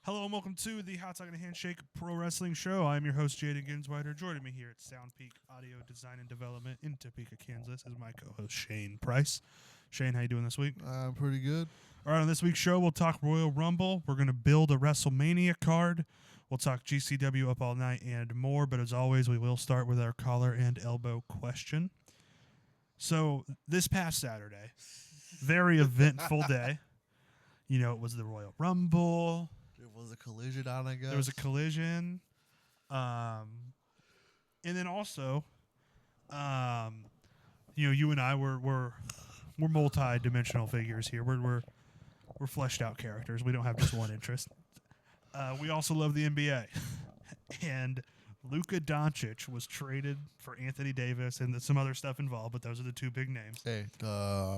Hello and welcome to the Hot Dog and Handshake Pro Wrestling Show. I'm your host, Jayden and Joining me here at Sound Peak Audio Design and Development in Topeka, Kansas is my co-host, Shane Price. Shane, how you doing this week? I'm pretty good. All right, on this week's show, we'll talk Royal Rumble. We're going to build a Wrestlemania card. We'll talk GCW Up All Night and more, but as always, we will start with our collar and elbow question. So, this past Saturday, very eventful day. You know, it was the Royal Rumble. There was a collision on, I guess. There was a collision. And then also, you and I we're multi-dimensional figures here. We're fleshed out characters. We don't have just one interest. We also love the NBA. And Luka Doncic was traded for Anthony Davis and some other stuff involved, but those are the two big names. Hey,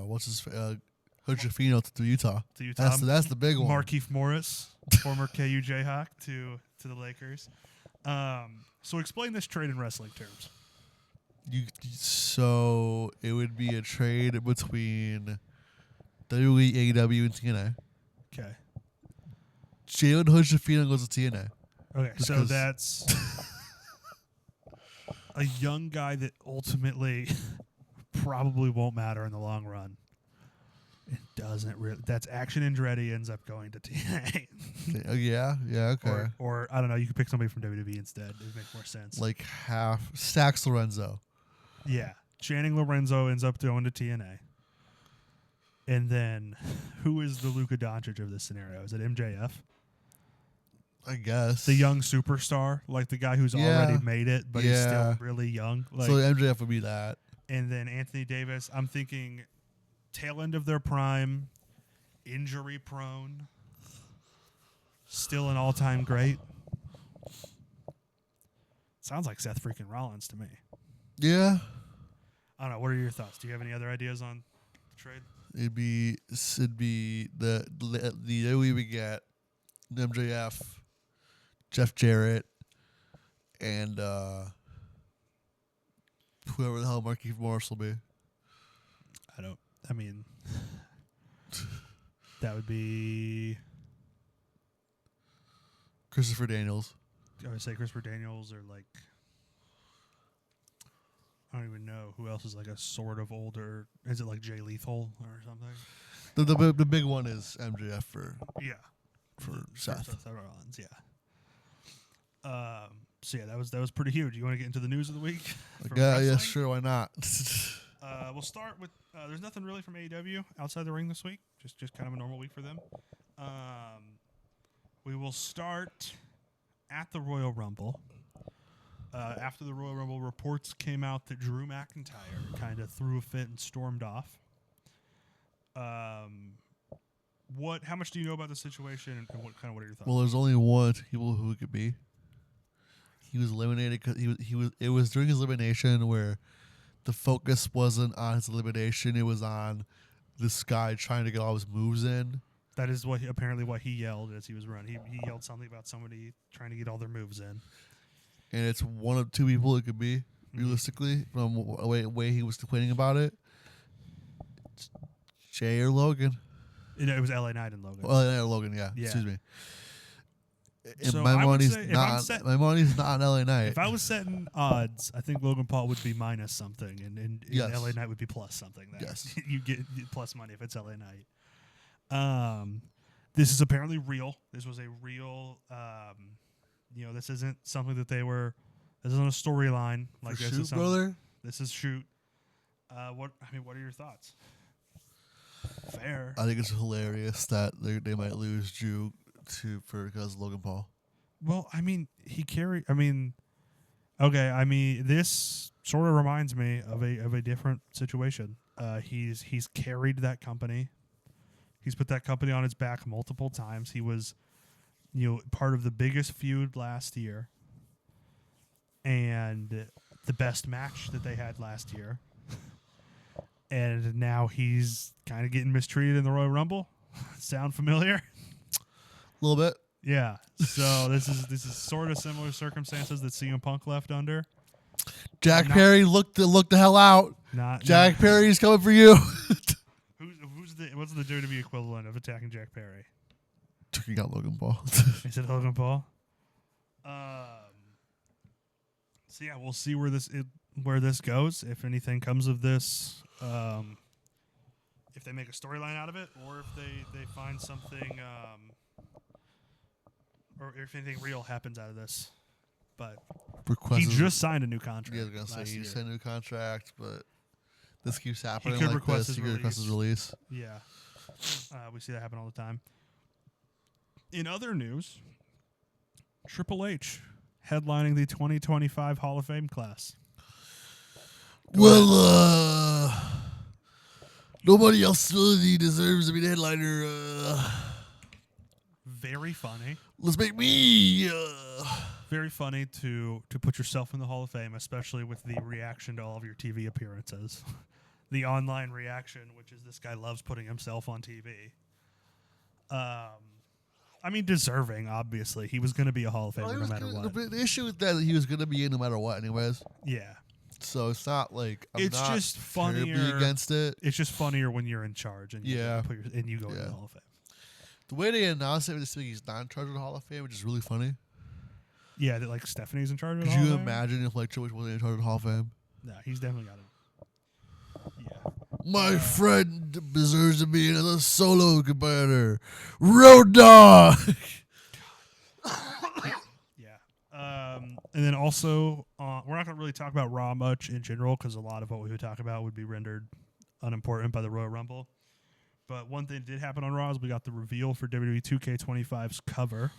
what's his Hudjafino to Utah. To Utah. That's the big one. Markieff Morris, former KU Jayhawk, to the Lakers. So explain this trade in wrestling terms. So it would be a trade between WWE, AEW, and TNA. Okay. Jayden Hudjafino goes to TNA. Okay, so that's a young guy that ultimately probably won't matter in the long run. It doesn't really. That's Action Andretti ends up going to TNA. Yeah, okay. Or I don't know. You could pick somebody from WWE instead. It would make more sense. Like half Stax Lorenzo. Yeah, Channing Lorenzo ends up going to TNA. And then, who is the Luka Doncic of this scenario? Is it MJF? I guess The young superstar, like the guy who's already made it, but he's still really young. Like, so MJF would be that. And then Anthony Davis, I'm thinking tail end of their prime, injury prone, still an all-time great. Sounds like Seth freaking Rollins to me. Yeah. I don't know. What are your thoughts? Do you have any other ideas on the trade? It'd be the we would get MJF, Jeff Jarrett, and whoever the hell Markieff Morris will be. I mean, that would be Christopher Daniels. I would say Christopher Daniels, or like, I don't even know who else is like a sort of older. Is it like Jay Lethal or something? The big one is MJF for Seth. Rollins, yeah. So yeah, that was pretty huge. You want to get into the news of the week? Yeah, sure. Why not? We'll start with. There's nothing really from AEW outside the ring this week. Just kind of a normal week for them. We will start at the Royal Rumble. After the Royal Rumble, reports came out that Drew McIntyre kind of threw a fit and stormed off. How much do you know about the situation, and what are your thoughts? Well, there's only one people who it could be. He was eliminated because it was during his elimination where the focus wasn't on his elimination; it was on this guy trying to get all his moves in. That is what he yelled as he was running. He yelled something about somebody trying to get all their moves in. And it's one of two people it could be, realistically, from the way he was complaining about it. It's Jay or Logan. It was LA Knight and Logan. Well, LA Knight or Logan, yeah. Excuse me. So my money's not on LA Knight. If I was setting odds, I think Logan Paul would be minus something, and yes. LA Knight would be plus something. There. Yes. You get plus money if it's LA Knight. This is apparently real. This was a real. This isn't something that they were. This isn't a storyline like For this. shoot, brother. This is shoot. What are your thoughts? Fair. I think it's hilarious that they might lose Drew because of Logan Paul. Well, I mean, this sort of reminds me of a different situation. He's carried that company. He's put that company on his back multiple times. He was, part of the biggest feud last year, and the best match that they had last year. And now he's kind of getting mistreated in the Royal Rumble. Sound familiar? A little bit. Yeah. So this is sort of similar circumstances that CM Punk left under. Jack Perry, look the hell out. Jack Perry's coming for you. What's the WWE equivalent of attacking Jack Perry? Taking out Logan Paul. Is it Logan Paul? So yeah, we'll see where this goes. If anything comes of this, if they make a storyline out of it, or if they find something, or if anything real happens out of this. But he just signed a new contract. Yeah, I was gonna say he signed a new contract, but this keeps happening. He could like request this. his He could request his release. Yeah, we see that happen all the time. In other news, Triple H headlining the 2025 Hall of Fame class. Nobody else really deserves to be the headliner. Very funny. Let's make me. Very funny to put yourself in the Hall of Fame, especially with the reaction to all of your TV appearances. The online reaction, which is this guy loves putting himself on TV. I mean, deserving, obviously. He was going to be a Hall of Famer no matter what. The issue with that is he was going to be in no matter what anyways. Yeah. So it's not like it's not just funnier against it. It's just funnier when you're in charge and you go into the Hall of Fame. The way they announced it, this week he's not in charge of the Hall of Fame, which is really funny. Yeah, that like Stephanie's in charge of the Could Hall of you Fame? imagine if like Triple H wasn't in charge of the Hall of Fame? No, he's definitely got it. Yeah. My friend deserves to be another solo competitor. Road Dogg. And then also, we're not going to really talk about Raw much in general because a lot of what we would talk about would be rendered unimportant by the Royal Rumble. But one thing that did happen on Raw is we got the reveal for WWE 2K25's cover.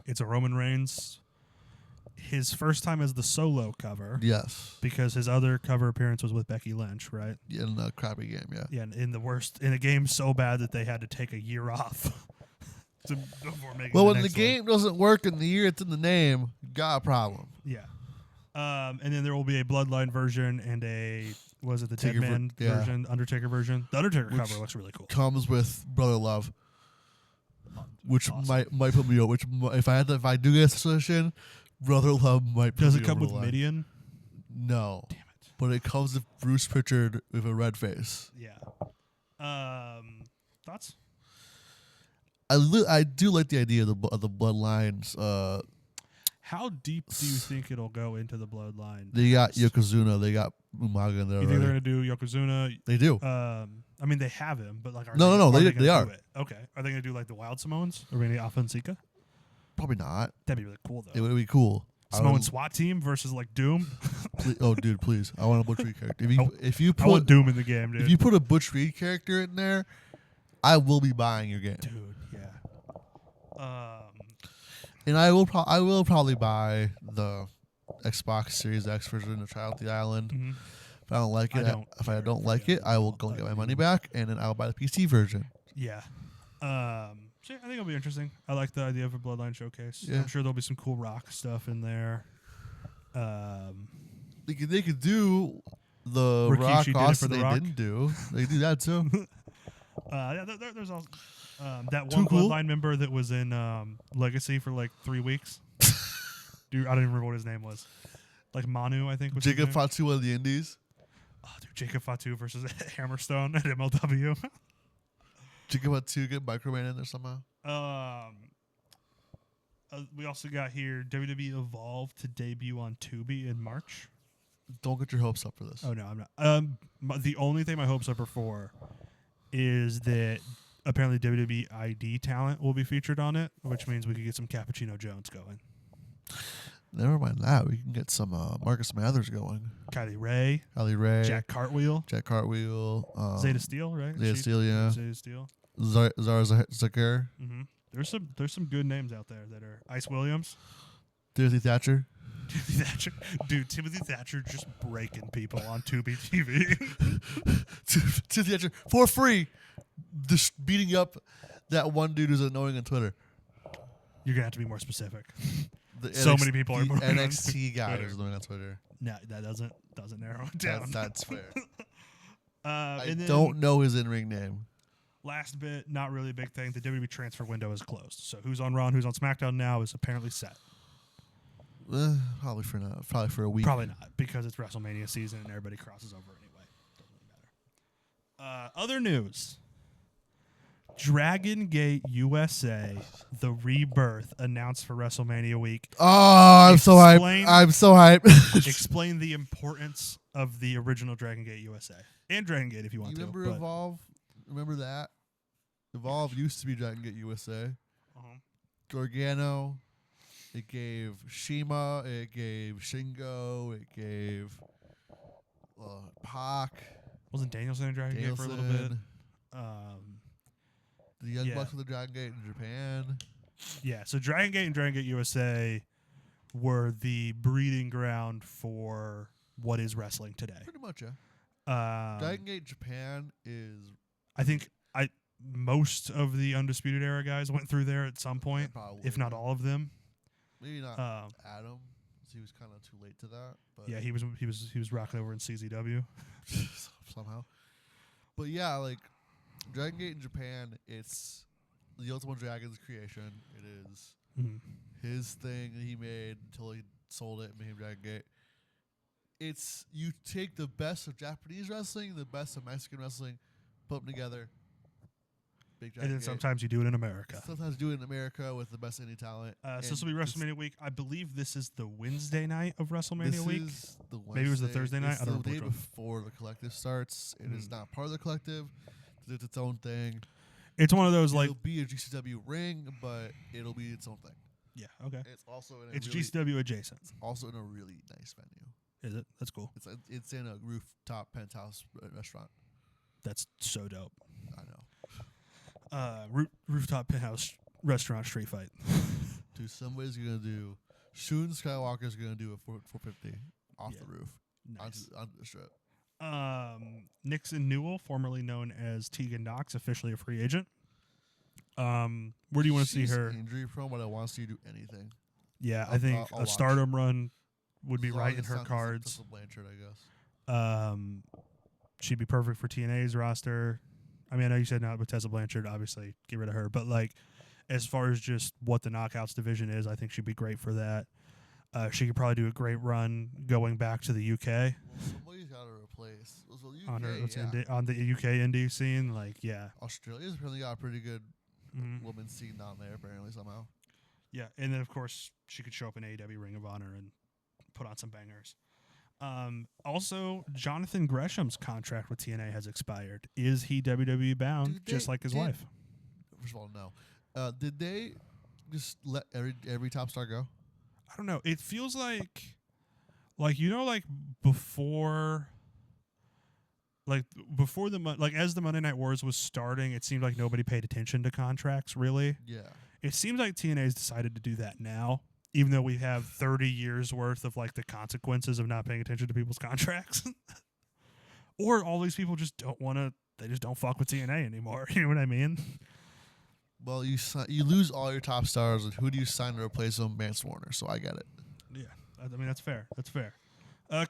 It's a Roman Reigns. His first time as the solo cover. Yes. Because his other cover appearance was with Becky Lynch, right? Yeah, in a crappy game, yeah. Yeah, in a game so bad that they had to take a year off. Before making when the game doesn't work in the year it's in the name, you got a problem. Yeah. And then there will be a Bloodline version and a Dead Man version, Undertaker version. The Undertaker cover looks really cool. Comes with Brother Love, which awesome. might put me over. Which if I do get a solution, Brother Love might. Does it come with Midian? No. Damn it. But it comes with Bruce Pritchard with a red face. Yeah. Thoughts? I do like the idea of the Bloodlines. How deep do you think it'll go into the Bloodline? They got Yokozuna. They got Umaga in there. You think they're going to do Yokozuna? They do. I mean, they have him, but like, no, they are. Do it? Okay. Are they going to do like the Wild Samoans? Or maybe Alpha and Sika? Probably not. That'd be really cool, though. It would be cool. Samoan SWAT team versus like Doom. Dude, please! I want a Butch Reed character. I want Doom in the game, dude. If you put a Butch Reed character in there, I will be buying your game, dude. Yeah. And I will probably buy the Xbox Series X version to try out the island. Mm-hmm. If I don't like it, I don't like it, I will go get my money back, and then I'll buy the PC version. Yeah. So yeah, I think it'll be interesting. I like the idea of a Bloodline showcase. Yeah. I'm sure there'll be some cool rock stuff in there. They could do the Rikishi Rock Austin they didn't do. They could do that too. There's also that Too one cool. Bloodline member that was in Legacy for like 3 weeks. Dude, I don't even remember what his name was. Like Manu, I think was Jacob his name. Fatu of the Indies. Oh, dude, Jacob Fatu versus Hammerstone at MLW. Jacob Fatu get Microman in there somehow. We also got here WWE Evolve to debut on Tubi in March. Don't get your hopes up for this. Oh no, I'm not. The only thing my hopes up are for is that apparently WWE ID talent will be featured on it, which means we could get some Cappuccino Jones going. Never mind that. We can get some Marcus Mathers going. Kylie Ray. Jack Cartwheel. Zeta Steel, right? Zeta Steel, yeah. Zeta Steel. Zara Zakir. Mm-hmm. There's some good names out there that are Ice Williams. Timothy Thatcher. Dude, Timothy Thatcher just breaking people on Tubi TV. Timothy Thatcher for free, just beating up that one dude who's annoying on Twitter. You're gonna have to be more specific. Many people are the NXT guy who's annoying on Twitter. No, that doesn't narrow it down. That's fair. I don't know his in-ring name. Last bit, not really a big thing. The WWE transfer window is closed. So who's on Raw and who's on SmackDown now is apparently set. Probably for a week. Probably not, because it's WrestleMania season and everybody crosses over anyway. Doesn't really matter. Other news. Dragon Gate USA, the rebirth announced for WrestleMania week. Oh, I'm so hyped. I'm so hyped. Explain the importance of the original Dragon Gate USA and Dragon Gate if you want You to. remember Evolve? Remember that? Evolve used to be Dragon Gate USA. Gargano. It gave Shima. It gave Shingo. It gave Pac. Wasn't Danielson in Dragon Gate for a little bit? The Young Bucks with the Dragon Gate in Japan. Yeah, so Dragon Gate and Dragon Gate USA were the breeding ground for what is wrestling today. Pretty much, yeah. Dragon Gate Japan is... I think most of the Undisputed Era guys went through there at some point, if not all of them. Maybe not Adam. He was kind of too late to that. But yeah, he was rocking over in CZW somehow. But yeah, like Dragon Gate in Japan, it's the Ultimate Dragon's creation. It is his thing that he made until he sold it and made him Dragon Gate. It's you take the best of Japanese wrestling, the best of Mexican wrestling, put them together. Big Dragon and then Gate. Sometimes you do it in America. Sometimes do it in America with the best indie talent. So this will be WrestleMania week. I believe this is the Wednesday night of WrestleMania week. Is the Wednesday. Maybe it was the Thursday night. It's the day before the collective starts. It is not part of the collective. It's its own thing. It's one of those it'll be a GCW ring, but it'll be its own thing. Yeah. Okay. It's also it's GCW adjacent. It's also in a really nice venue. Is it? That's cool. It's in a rooftop penthouse restaurant. That's so dope. I know. Rooftop penthouse restaurant street fight. Dude, somebody's gonna do. Shun Skywalker's gonna do a 450 off the roof, nice. onto the strip. Nixon Newell, formerly known as Tegan Knox, officially a free agent. Where do you want to see her? Injury prone, but I want to see her do anything. Yeah, I think a Stardom run would be right in her cards. Tessa Blanchard, I guess. She'd be perfect for TNA's roster. I mean, I know you said not with Tessa Blanchard, obviously, get rid of her. But, like, as far as just what the Knockouts division is, I think she'd be great for that. She could probably do a great run going back to the UK. Well, somebody's got to replace. On the UK indie scene, like, yeah. Australia's apparently got a pretty good women's scene down there, apparently, somehow. Yeah, and then, of course, she could show up in AEW Ring of Honor and put on some bangers. Also, Jonathan Gresham's contract with TNA has expired. Is he WWE bound, just like his wife? First of all, no. Did they just let every top star go? I don't know. It feels like before as the Monday Night Wars was starting, it seemed like nobody paid attention to contracts, really. Yeah. It seems like TNA's decided to do that now. Even though we have 30 years worth of like the consequences of not paying attention to people's contracts. Or all these people just don't want to, they just don't fuck with TNA anymore. You know what I mean? Well, you lose all your top stars, and who do you sign to replace them? Mance Warner, so I get it. Yeah, I mean, that's fair. That's fair.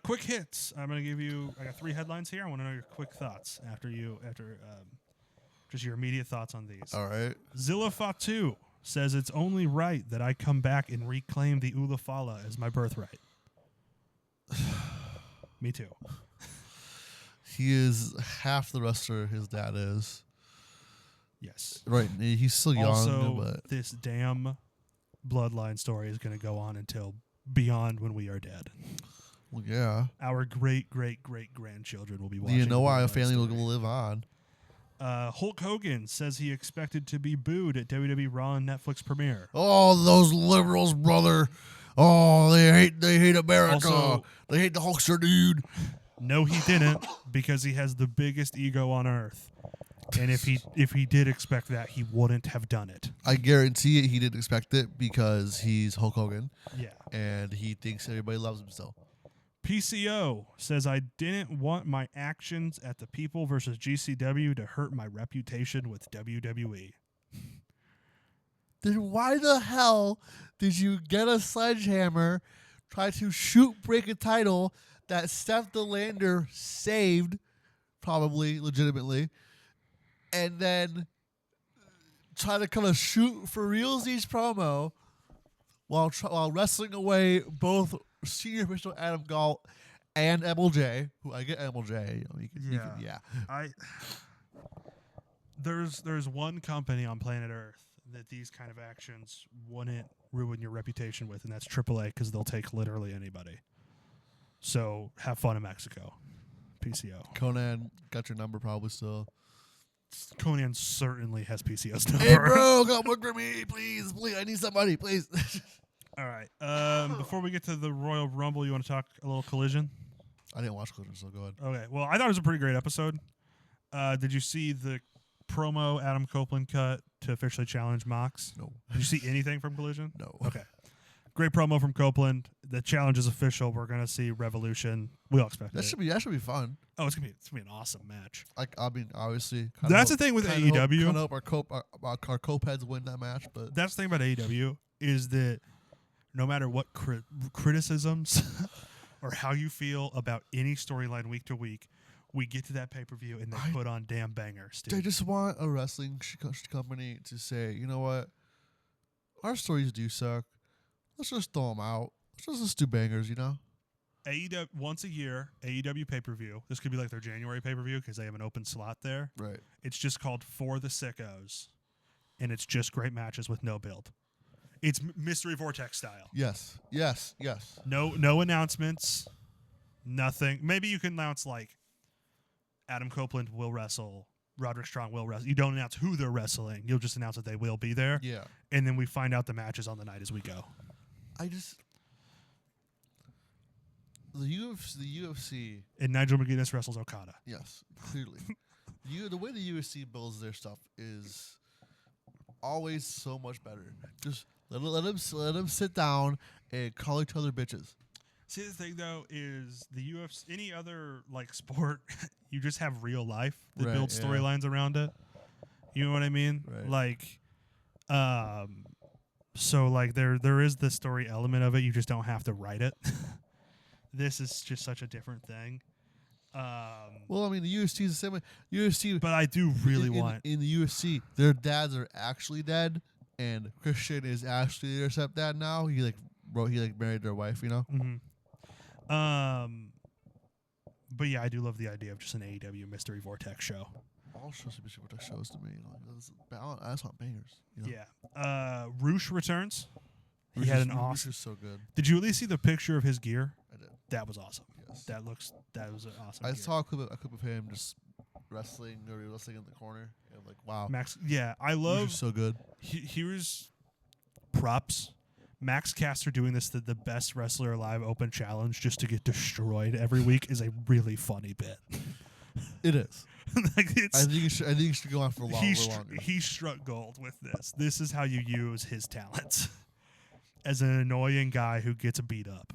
Quick hits. I'm going to give you, I got 3 headlines here. I want to know your quick thoughts after just your immediate thoughts on these. All right. Zilla Fatu says it's only right that I come back and reclaim the Ulafala as my birthright. Me too. He is half the wrestler his dad is. Yes. Right. He's still young. Also, but this damn bloodline story is going to go on until beyond when we are dead. Well, yeah. Our great-great-great-grandchildren will be watching. You know why our family will live on. Hulk Hogan says he expected to be booed at WWE Raw and Netflix premiere. Oh, those liberals, brother. Oh, they hate America. Also, they hate the Hulkster dude. No, he didn't, because he has the biggest ego on earth. And if he did expect that, he wouldn't have done it. I guarantee it, he didn't expect it because he's Hulk Hogan. Yeah. And he thinks everybody loves him still. PCO says, I didn't want my actions at the People versus GCW to hurt my reputation with WWE. Then why the hell did you get a sledgehammer, try to break a title that Steph DeLander saved, probably, legitimately, and then try to kind of shoot for realsies promo while wrestling away both senior official Adam Galt and MLJ, who I get MLJ. There's one company on planet Earth that these kind of actions wouldn't ruin your reputation with, and that's AAA, because they'll take literally anybody. So have fun in Mexico. PCO. Conan got your number probably still. Conan certainly has PCO's number. Hey, bro, come work for me, please. I need somebody, please. All right. Before we get to the Royal Rumble, you want to talk a little Collision? I didn't watch Collision, so go ahead. Okay. Well, I thought it was a pretty great episode. Did you see the promo Adam Copeland cut to officially challenge Mox? No. Did you see anything from Collision? No. Okay. Great promo from Copeland. The challenge is official. We're gonna see Revolution. We all expect That it. should be fun. Oh, it's gonna be an awesome match. I mean, obviously. That's the thing with AEW. Kind of hope our Copeheads win that match, but That's the thing about AEW is that no matter what criticisms or how you feel about any storyline week to week, we get to that pay-per-view and they put on damn bangers, dude. I just want a wrestling company to say, you know what? Our stories do suck. Let's just throw them out. Let's just do bangers, you know? AEW, once a year, AEW pay-per-view. This could be like their January pay-per-view because they have an open slot there. Right. It's just called For the Sickos, and it's just great matches with no build. It's Mystery Vortex style. Yes. No announcements, nothing. Maybe you can announce like Adam Copeland will wrestle, Roderick Strong will wrestle. You don't announce who they're wrestling. You'll just announce that they will be there. Yeah. And then we find out the matches on the night as we go. The UFC. And Nigel McGuinness wrestles Okada. Yes, clearly. The way the UFC builds their stuff is always so much better. Just let them sit down and call each other bitches. See, the thing though is the UFC, any other like sport, you just have real life that builds storylines around it. You know what I mean? Right. Like, so like there is the story element of it. You just don't have to write it. This is just such a different thing. Well, I mean, the UFC is the same way. UFC, but I do really want in the UFC, their dads are actually dead, and Christian is actually their stepdad now. He married their wife, you know. Mm-hmm. But yeah, I do love the idea of just an AEW Mystery Vortex show. All shows to me. I just want bangers. You know? Yeah. Roosh returns. He had an awesome. Roosh is so good. Did you at least see the picture of his gear? I did. That was awesome. Yes. That was an awesome. I gear. saw a clip of him just wrestling in the corner, and I'm like, wow. Max. Yeah, I love. Roosh is so good. Here's props. Max Caster doing this the best wrestler alive open challenge just to get destroyed every week is a really funny bit. It is. Like I think you should go on for a longer. He struck gold with this. This is how you use his talents as an annoying guy who gets beat up.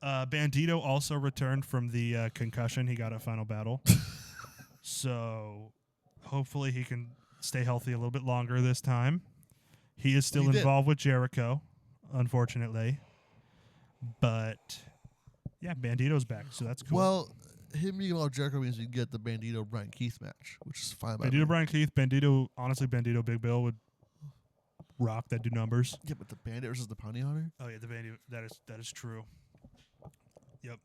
Bandito also returned from the concussion he got at Final Battle. So hopefully he can stay healthy a little bit longer this time. He is still involved with Jericho, unfortunately. But yeah, Bandito's back, so that's cool. Well, him being about Jericho means we get the Bandito Brian Keith match, which is fine. Bandito Brian Keith, Bandito Big Bill would rock. That do numbers. Yeah, but the Bandit versus the Bounty Hunter. Oh yeah, the Bandito. That is true. Yep.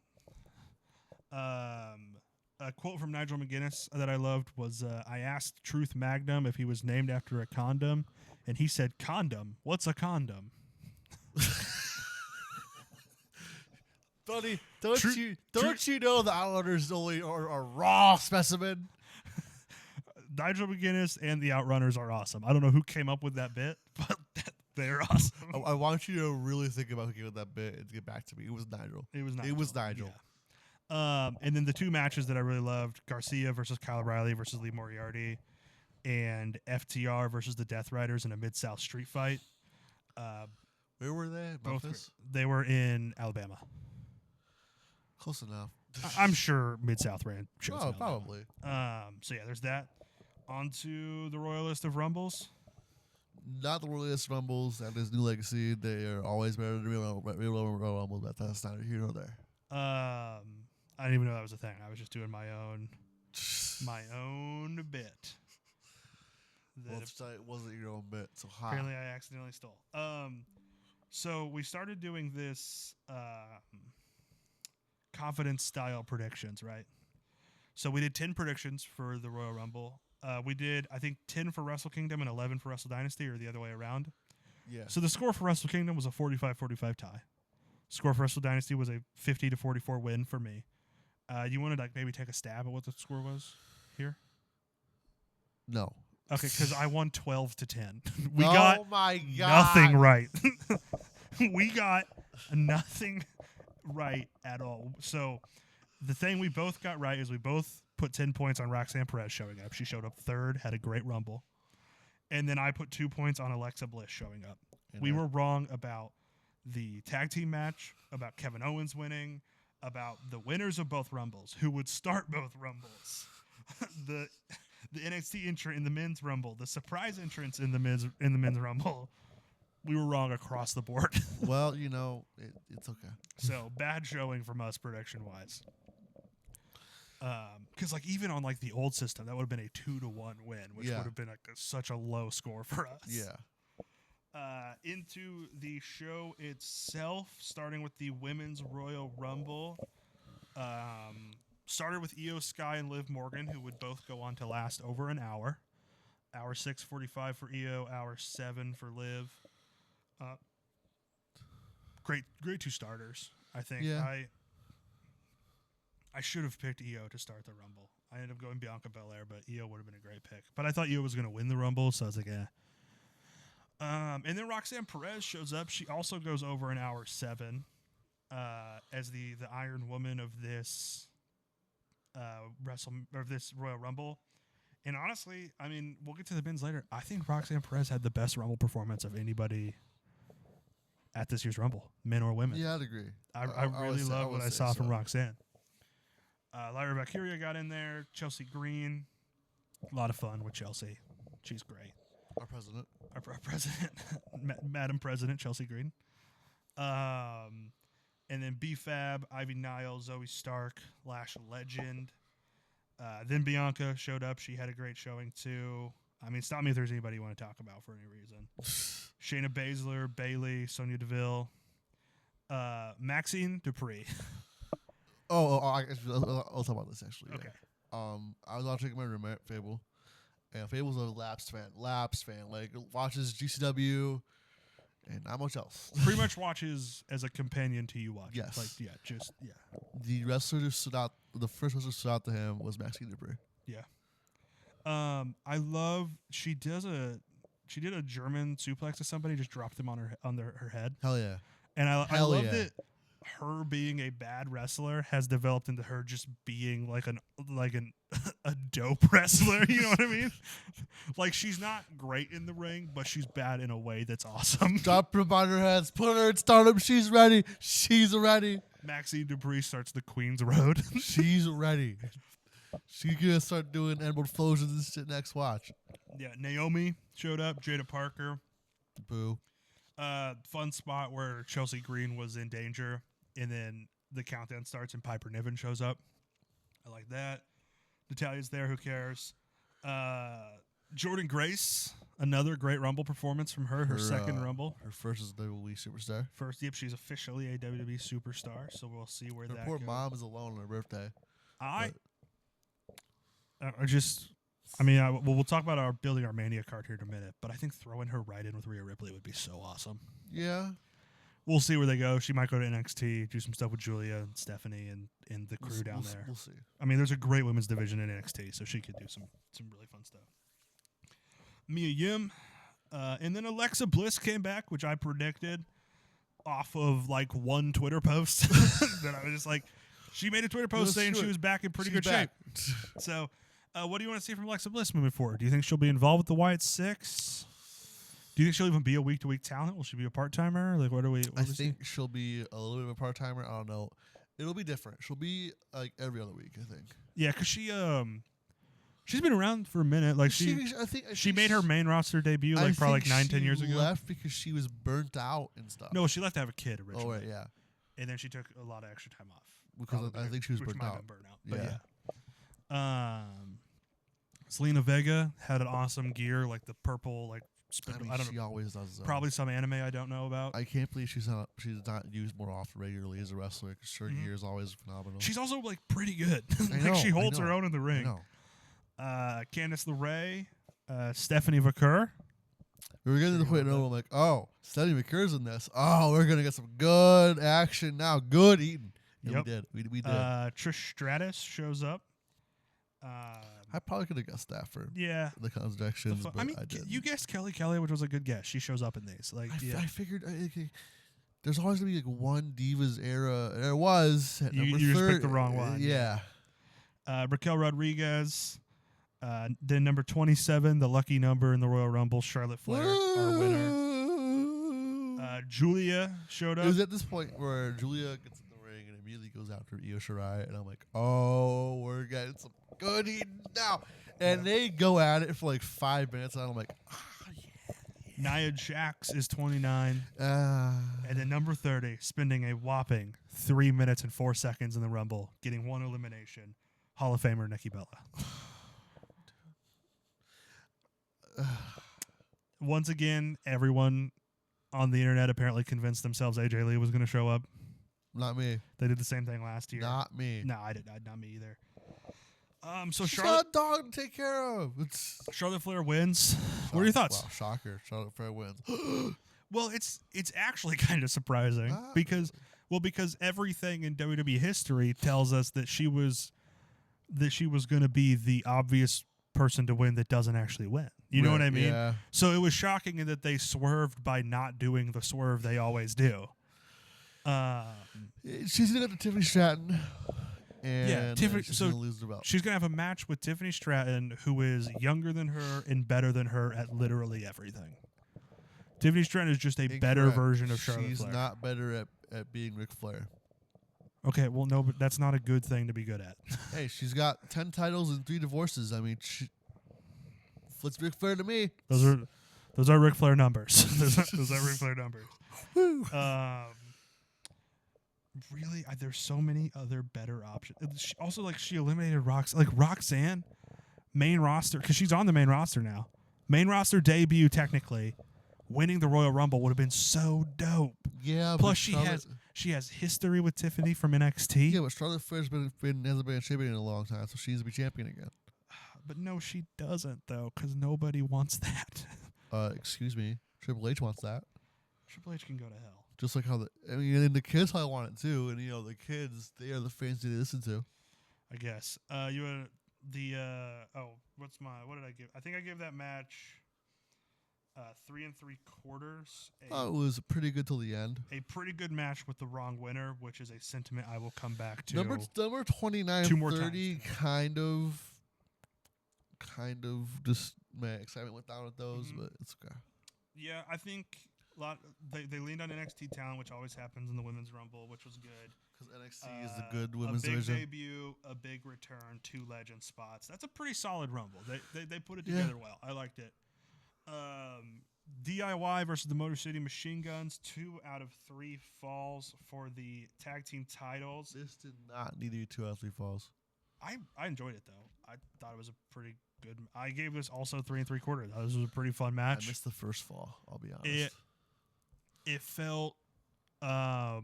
A quote from Nigel McGuinness that I loved was, I asked Truth Magnum if he was named after a condom, and he said, "Condom? What's a condom?" Buddy, don't you know the Outrunners only are a raw specimen? Nigel McGuinness and the Outrunners are awesome. I don't know who came up with that bit, but they're awesome. I want you to really think about who came up with that bit and get back to me. It was Nigel. It was Nigel. Yeah. And then the two matches that I really loved, Garcia versus Kyle O'Reilly versus Lee Moriarty, and FTR versus the Death Riders in a Mid-South street fight. Where were they? Memphis? They were in Alabama. Close enough. I'm sure Mid-South ran shows. Oh, probably. So yeah, there's that. On to the Royal List of Rumbles. Not the Royalist Rumbles and his new legacy. They are always better than real Rumbles, but that's not here nor there. I didn't even know that was a thing. I was just doing my own bit. Well, it wasn't your own bit, so hot. Apparently I accidentally stole. So we started doing this confidence style predictions, right? So we did 10 predictions for the Royal Rumble. We did, I think, 10 for Wrestle Kingdom and 11 for Wrestle Dynasty, or the other way around. Yeah. So the score for Wrestle Kingdom was a 45-45 tie. Score for Wrestle Dynasty was a 50-44 win for me. You want to like maybe take a stab at what the score was here? No. Okay, because I won 12-10. Oh my God. Nothing right. We got nothing right at all. So the thing we both got right is we both put 10 points on Roxanne Perez showing up. She showed up third, had a great Rumble. And then I put 2 points on Alexa Bliss showing up. We were wrong about the tag team match, about Kevin Owens winning, about the winners of both Rumbles, who would start both Rumbles. the NXT entrant in the men's Rumble, the surprise entrance in the men's Rumble. We were wrong across the board. Well, it's okay. So bad showing from us prediction wise. Because like even on like the old system, that would have been a 2-1 win, which would have been like such a low score for us. Yeah. Into the show itself, starting with the Women's Royal Rumble. Started with Io Sky and Liv Morgan, who would both go on to last over an hour. Hour 6:45 for Io, hour 7 for Liv. Great two starters, I think. Yeah. I should have picked Io to start the Rumble. I ended up going Bianca Belair, but Io would have been a great pick. But I thought Io was going to win the Rumble, so I was like, eh. And then Roxanne Perez shows up. She also goes over an hour 7 as the Iron Woman of this this Royal Rumble. And honestly, I mean, we'll get to the men's later. I think Roxanne Perez had the best Rumble performance of anybody at this year's Rumble, men or women. Yeah, I'd agree. I really love what I saw from Roxanne. Lyra Valkyria got in there. Chelsea Green. A lot of fun with Chelsea. She's great. Our president. Our president, Madam President Chelsea Green. And then B-Fab, Ivy Nile, Zoe Stark, Lash Legend. Then Bianca showed up. She had a great showing, too. I mean, stop me if there's anybody you want to talk about for any reason. Shayna Baszler, Bayley, Sonya Deville, Maxine Dupree. I'll talk about this, actually. Okay. Yeah. I was watching my roommate, Fable. And Fable's a lapsed fan. Like, watches GCW and not much else. Pretty much watches as a companion to you watching. Yes. Like, yeah. The wrestler who stood out, the first wrestler who stood out to him was Maxine Dupree. Yeah. I love, she did a German suplex to somebody, just dropped them on her head. Hell yeah. And I love that her being a bad wrestler has developed into her just being like a dope wrestler. You know what I mean? Like, she's not great in the ring, but she's bad in a way that's awesome. Drop her on her heads, put her in stardom. She's ready. Maxine Dupree starts the Queen's Road. She's ready. She's gonna start doing animal explosions and shit next. Watch. Yeah, Naomi showed up. Jada Parker. Boo. Fun spot where Chelsea Green was in danger, and then the countdown starts and Piper Niven shows up. I like that. Natalia's there. Who cares? Jordan Grace, another great Rumble performance from her. Her second Rumble. Her first is WWE Superstar. First, yep, she's officially a WWE Superstar. So we'll see where that poor goes. mom is alone on her birthday. We'll talk about our building our Mania card here in a minute, but I think throwing her right in with Rhea Ripley would be so awesome. Yeah. We'll see where they go. She might go to NXT, do some stuff with Julia and Stephanie and the crew down there. We'll see. I mean, there's a great women's division in NXT, so she could do some really fun stuff. Mia Yim, and then Alexa Bliss came back, which I predicted off of like one Twitter post that I was just like, she made a Twitter post saying she was back in pretty good shape. So, what do you want to see from Alexa Bliss moving forward? Do you think she'll be involved with the Wyatt Six? Do you think she'll even be a week-to-week talent? Will she be a part-timer? Like, I think she'll be a little bit of a part-timer. I don't know. It'll be different. She'll be like every other week, I think. Yeah, because she's been around for a minute. Like I think she made her main roster debut probably 9-10 years ago. She left because she was burnt out and stuff. No, she left to have a kid originally. Oh, right, yeah. And then she took a lot of extra time off. Because I think she was burnt out. But yeah. Selena Vega had an awesome gear, like the purple, like I don't know. She always does. Probably some anime I don't know about. I can't believe she's not used more often regularly as a wrestler because her gear is always phenomenal. She's also like pretty good. I know, she holds her own in the ring. Candice LeRae, Stephanie Vaquer. We were getting to the point where I'm like, oh, Stephanie McCurr's in this. Oh, we're gonna get some good action now. Good eating. And Yep. we did. We did. Trish Stratus shows up. I probably could have guessed that for Yeah. the contradictions, but I didn't. You guessed Kelly Kelly, which was a good guess. She shows up in these. I figured there's always gonna be like one Divas era. There was at number you just 30. picked the wrong one. Yeah. Raquel Rodriguez. Then number 27, the lucky number in the Royal Rumble, Charlotte Flair, our winner. Julia showed It up. was at this point where Julia gets in the ring and immediately goes after Io Shirai, and I'm like, oh, we're getting some good eating now. And they go at it for like 5 minutes, and I'm like, Nia Jax is 29. yeah. And then number 30, spending a whopping 3 minutes and 4 seconds in the Rumble, getting one elimination, Hall of Famer Nikki Bella. Once again, everyone on the internet apparently convinced themselves AJ Lee was going to show up. Not me. They did the same thing last year. Not me. No, I did not me either. So She's Charlotte got a dog to take care of. Charlotte Flair wins. What are your thoughts? Wow, shocker. Charlotte Flair wins. Well, it's actually kind of surprising because everything in WWE history tells us that she was going to be the obvious person to win that doesn't actually win. You know what I mean? Yeah. So it was shocking that they swerved by not doing the swerve they always do. She's gonna have to Tiffany Stratton. And Yeah, Tiffany. she's So gonna lose the belt. she's gonna have a match with Tiffany Stratton, who is younger than her and better than her at literally everything. Tiffany Stratton is just a better Incorrect. version of Charlotte She's Flair. not better at being Ric Flair. Okay, well, no, but that's not a good thing to be good at. Hey, she's got 10 titles and 3 divorces. I mean, what's Ric Flair to me? Those are Ric Flair numbers. those are Ric Flair numbers. Really, there's so many other better options. She eliminated Roxanne, main roster, because she's on the main roster now. Main roster debut, technically. Winning the Royal Rumble would have been so dope. Yeah. Plus, she has history with Tiffany from NXT. Yeah, but Charlotte Flair's hasn't been a champion in a long time, so she needs to be champion again. But no, she doesn't, though, because nobody wants that. Excuse me. Triple H wants that. Triple H can go to hell. Just like how and the kids probably want it too, and the kids, they are the fans they listen to. I guess. You had what did I give? I think I gave that match 3 3/4. It was pretty good till the end. A pretty good match with the wrong winner, which is a sentiment I will come back to. Number 29, 30, kind of just my excitement went down with those, but it's okay. Yeah, I think they leaned on NXT talent, which always happens in the Women's Rumble, which was good. Because NXT is the good women's division. division. A big debut, a big return, 2 legend spots. That's a pretty solid Rumble. They put it together well. I liked it. DIY versus the Motor City Machine Guns, 2 out of 3 falls for the tag team titles. This did not need to be 2 out of 3 falls. I enjoyed it, though. I thought it was a pretty good. I gave this also 3 3/4. I thought this was a pretty fun match. I missed the first fall, I'll be honest. It felt kind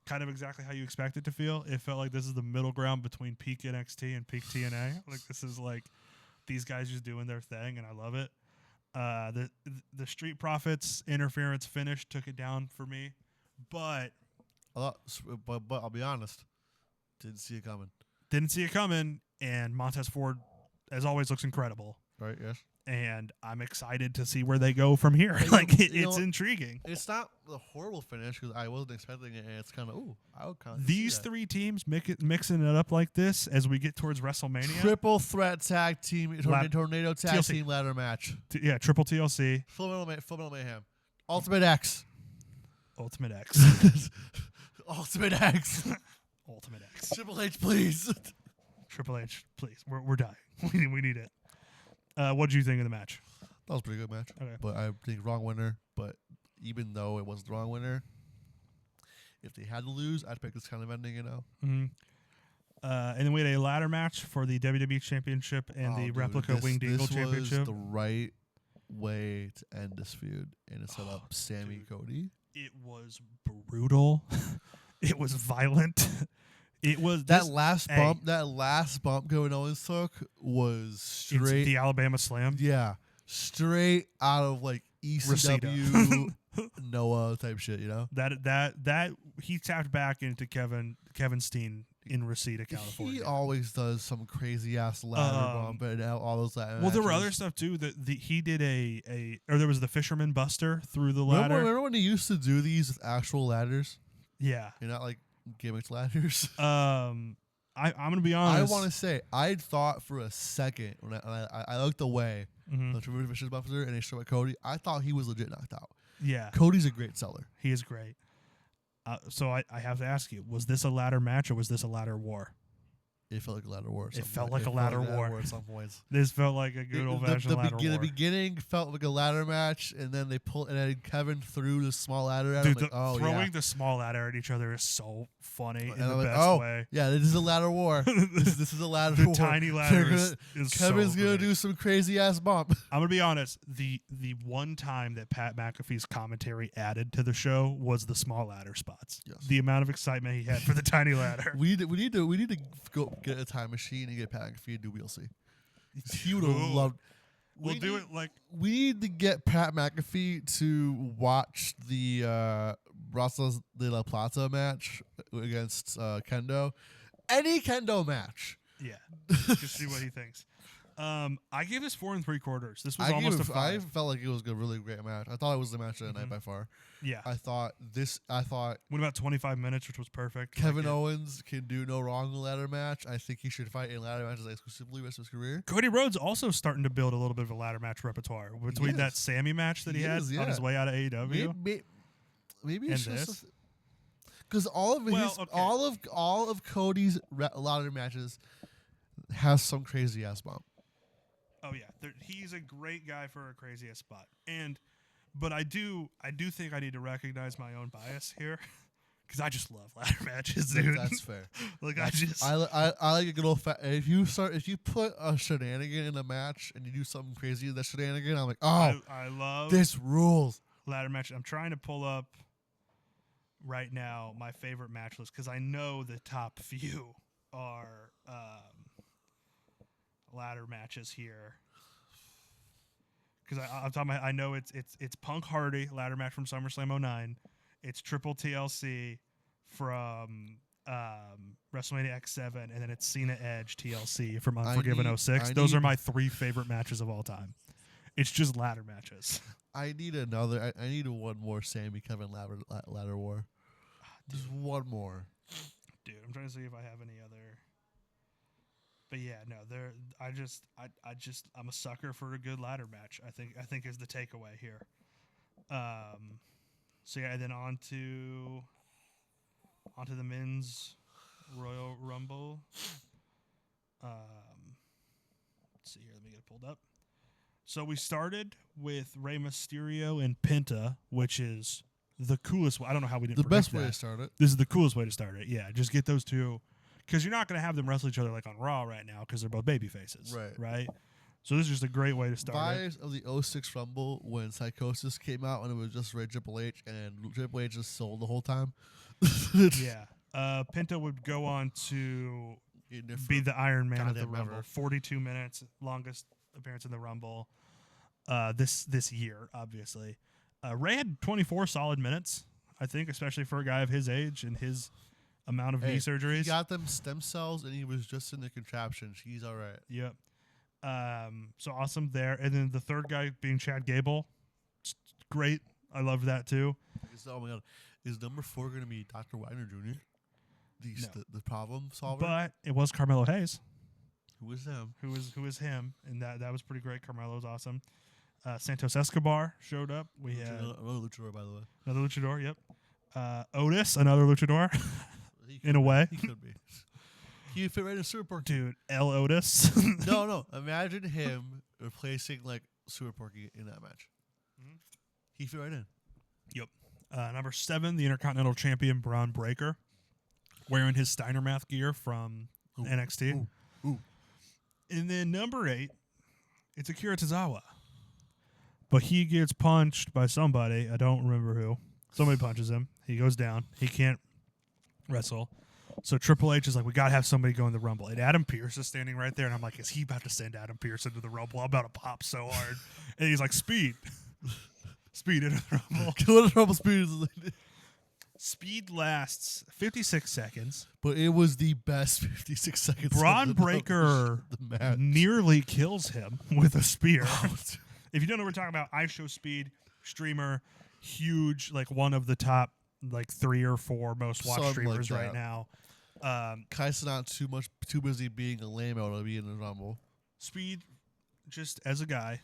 of exactly how you expect it to feel. It felt like this is the middle ground between peak NXT and peak TNA. Like, this is like these guys just doing their thing, and I love it. The Street Profits interference finish took it down for me, but I'll be honest, didn't see it coming. And Montez Ford, as always, looks incredible. Right? Yes. And I'm excited to see where they go from here. It's intriguing. It's not the horrible finish because I wasn't expecting it, and it's kind of I would kind of these 3 teams mixing it up like this as we get towards WrestleMania. Triple threat tag team, tornado tag TLC. team ladder match. Triple TLC. Full Metal Mayhem. Ultimate X. Ultimate X. Ultimate X. Ultimate X. Triple H, please. Triple H, please. We're dying. We need it. What did you think of the match? That was a pretty good match. Okay. But I think wrong winner. But even though it wasn't the wrong winner, if they had to lose, I'd pick this kind of ending, Mm-hmm. And then we had a ladder match for the WWE Championship and the replica Winged Eagle Championship. This was the right way to end this feud and to set up Sammy Cody. It was brutal. It was violent. It was That this- last hey, bump. That last bump Kevin Owens took was it's straight. the Alabama Slam. Yeah, straight out of like ECW Noah type shit. You know. That he tapped back into Kevin Steen in Reseda, California. He always does some crazy ass ladder bump and all those ladder well, there were matches. other stuff too. He did or there was the Fisherman Buster through the ladder. Remember when he used to do these with actual ladders? Yeah. You're not like gimmicks ladders. I'm gonna be honest. I want to say I thought for a second when I looked away, Mhm. the Fisherman Buster, and they showed Cody. I thought he was legit knocked out. Yeah, Cody's a great seller. he is great. So I have to ask you: was this a ladder match or was this a ladder war? It felt like a ladder war. It felt like a ladder war. at some points. This felt like a good old fashioned ladder The war. beginning felt like a ladder match, and then and then Kevin threw the small ladder at Dude, him. Like, oh throwing yeah. the small ladder at each other is so funny in And the I'm like, best oh, way. yeah, this is a ladder war. this is a ladder The war. tiny ladder They're is Kevin's so gonna great. do some crazy ass bump. I'm gonna be honest. The one time that Pat McAfee's commentary added to the show was the small ladder spots. Yes. The amount of excitement he had for the tiny ladder. We need to go get a time machine and get Pat McAfee to do WLC. He would have Ooh. loved. We'll do it like We need to get Pat McAfee to watch the Brazos de la Plata match against Kendo. Any Kendo match. yeah. Just see what he thinks. I gave this 4 3/4. This was almost a 5. I felt like it was a really great match. I thought it was the match of the night by far. Yeah. I thought Went about 25 minutes, which was perfect. Kevin Like it. Owens can do no wrong in a ladder match. I think he should fight in ladder matches exclusively the rest of his career. Cody Rhodes also starting to build a little bit of a ladder match repertoire between Yes. that Sammy match that he had Yes, on his yeah. way out of AEW. Maybe And it's just this? because all of his Well, okay. all of Cody's ladder matches has some crazy ass bump. Oh yeah, he's a great guy for a crazy ass spot. But I do think I need to recognize my own bias here, because I just love ladder matches, dude. That's fair. Like I like a good old if you put a shenanigan in a match and you do something crazy with that shenanigan, I'm like, oh, I love this rules. ladder matches. I'm trying to pull up right now my favorite match list because I know the top few are ladder matches here. Because I'm talking about, I know it's Punk Hardy ladder match from SummerSlam 09. It's Triple TLC from WrestleMania X7, and then it's Cena Edge TLC from Unforgiven 06. Those are my 3 favorite matches of all time. It's just ladder matches. I need another. I need one more Sammy Kevin ladder war. Just one more. Dude, I'm trying to see if I have any other. But yeah, no, I'm a sucker for a good ladder match. I think is the takeaway here. So yeah, and then on to the men's Royal Rumble. Let's see here, let me get it pulled up. So we started with Rey Mysterio and Penta, which is the coolest way. I don't know how we didn't The best predict way that. to start it. This is the coolest way to start it. Yeah, just get those two, because you're not going to have them wrestle each other like on Raw right now because they're both baby faces. Right. So this is just a great way to start it. Vibes of the 06 Rumble when Psychosis came out and it was just Ray Triple H and Triple H just sold the whole time. Yeah. Penta would go on to Getting it be from the Iron Man of the goddamn Rumble. ever. 42 minutes, longest appearance in the Rumble this year, obviously. Ray had 24 solid minutes, I think, especially for a guy of his age and his amount of knee He surgeries. got them stem cells and he was just in the contraption. He's all right. Yep. So awesome there. And then the third guy being Chad Gable. Great. I love that too. Oh my god. Is number 4 going to be Dr. Wagner Jr.? No. The problem solver? But it was Carmelo Hayes. Who is him? Who is him, and that was pretty great. Carmelo was awesome. Santos Escobar showed up. We had Another luchador, by the way. another luchador. Yep. Otis, another luchador. He In a way. He could be. He would fit right in Super Porky. Dude, L. Otis. No. Imagine him replacing like Super Porky in that match. Mhm. He fit right in. Yep. Number 7, the Intercontinental Champion Braun Breaker, wearing his Steiner Math gear from NXT. Ooh. And then number 8, it's Akira Tozawa. But he gets punched by somebody. I don't remember who. Somebody punches him. He goes down. He can't wrestle. So Triple H is like, we got to have somebody go in the Rumble. And Adam Pearce is standing right there. And I'm like, is he about to send Adam Pearce into the Rumble? I'm about to pop so hard. And he's like, Speed. Speed into the Rumble. Go to Rumble Speed. Speed lasts 56 seconds. But it was the best 56 seconds. Braun Breaker nearly kills him with a spear. If you don't know what we're talking about, I Show Speed, streamer, huge, like one of the top like 3 or 4 most watched Something streamers like right now. Kai's not too busy being a lame-o to be in the Rumble. Speed, just as a guy,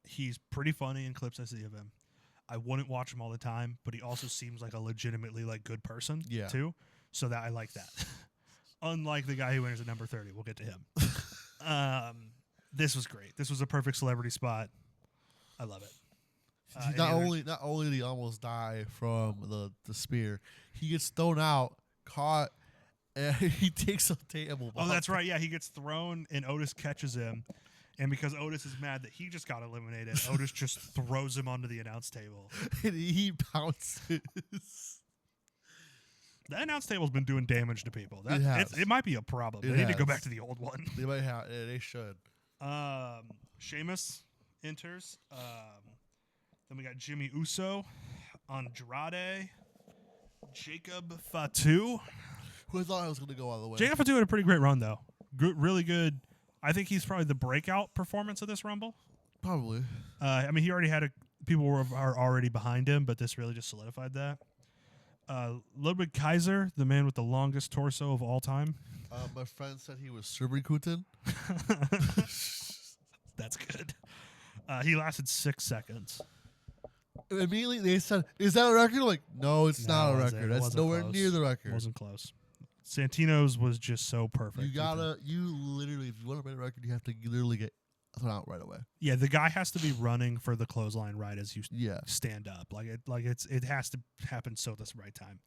he's pretty funny in clips I see of him. I wouldn't watch him all the time, but he also seems like a legitimately like good person too. So that I like that. Unlike the guy who enters at number 30. We'll get to him. This was great. This was a perfect celebrity spot. I love it. Not only did he almost die from the spear, he gets thrown out, caught, and he takes a table. Oh, that's right. Yeah, he gets thrown, and Otis catches him. And because Otis is mad that he just got eliminated, Otis just throws him onto the announce table. And he bounces. The announce table's been doing damage to people. It might be a problem. They need to go back to the old one. They might have. Yeah, they should. Sheamus enters. Then we got Jimmy Uso, Andrade, Jacob Fatu. Who I thought I was going to go all the way. Jacob Fatu had a pretty great run, though. Really good. I think he's probably the breakout performance of this Rumble. Probably. I mean, he already had people are already behind him, but this really just solidified that. Ludwig Kaiser, the man with the longest torso of all time. My friend said he was Subrikutin. That's good. He lasted 6 seconds. Immediately they said, "Is that a record?" Like, no, it's not a record. That's nowhere close. near the record. It wasn't close. Santino's was just so perfect. You literally, if you want to break a record, you have to literally get thrown out right away. Yeah, the guy has to be running for the clothesline right as you stand up. It has to happen so at the right time.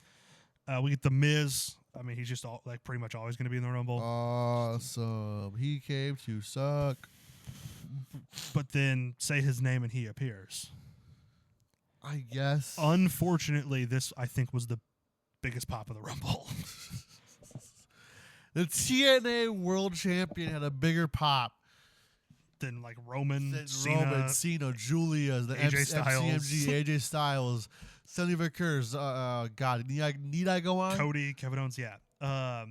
We get the Miz. I mean, he's just pretty much always going to be in the Rumble. Awesome. He came to suck. But then say his name and he appears. I guess. Unfortunately, this I think was the biggest pop of the Rumble. The TNA World Champion had a bigger pop than Roman, Cena, Julia, the AJ Styles. MCMG, AJ Styles, Sonny Vickers. God, need I go on? Cody, Kevin Owens, yeah.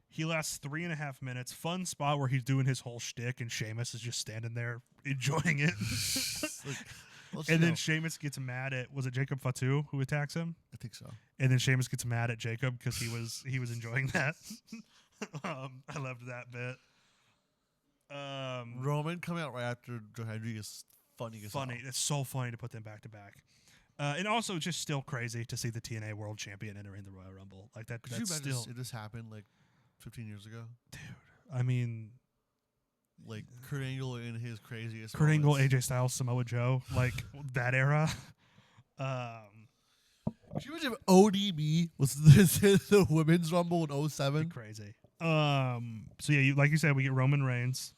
He lasts 3.5 minutes. Fun spot where he's doing his whole shtick, and Sheamus is just standing there enjoying it. And then Sheamus gets mad at, was it Jacob Fatu who attacks him? I think so. And then Sheamus gets mad at Jacob because he was enjoying that. I loved that bit. Roman coming out right after Joe Hendry is funny. It's so funny to put them back to back. And also just still crazy to see the TNA World Champion entering the Royal Rumble. Like that. Could you imagine if this happened 15 years ago? Dude, I mean, Kurt Angle in his craziest. Kurt Angle, AJ Styles, Samoa Joe, that era. Could you imagine if ODB was the Women's Rumble in 07? Crazy. So yeah, like you said, we get Roman Reigns.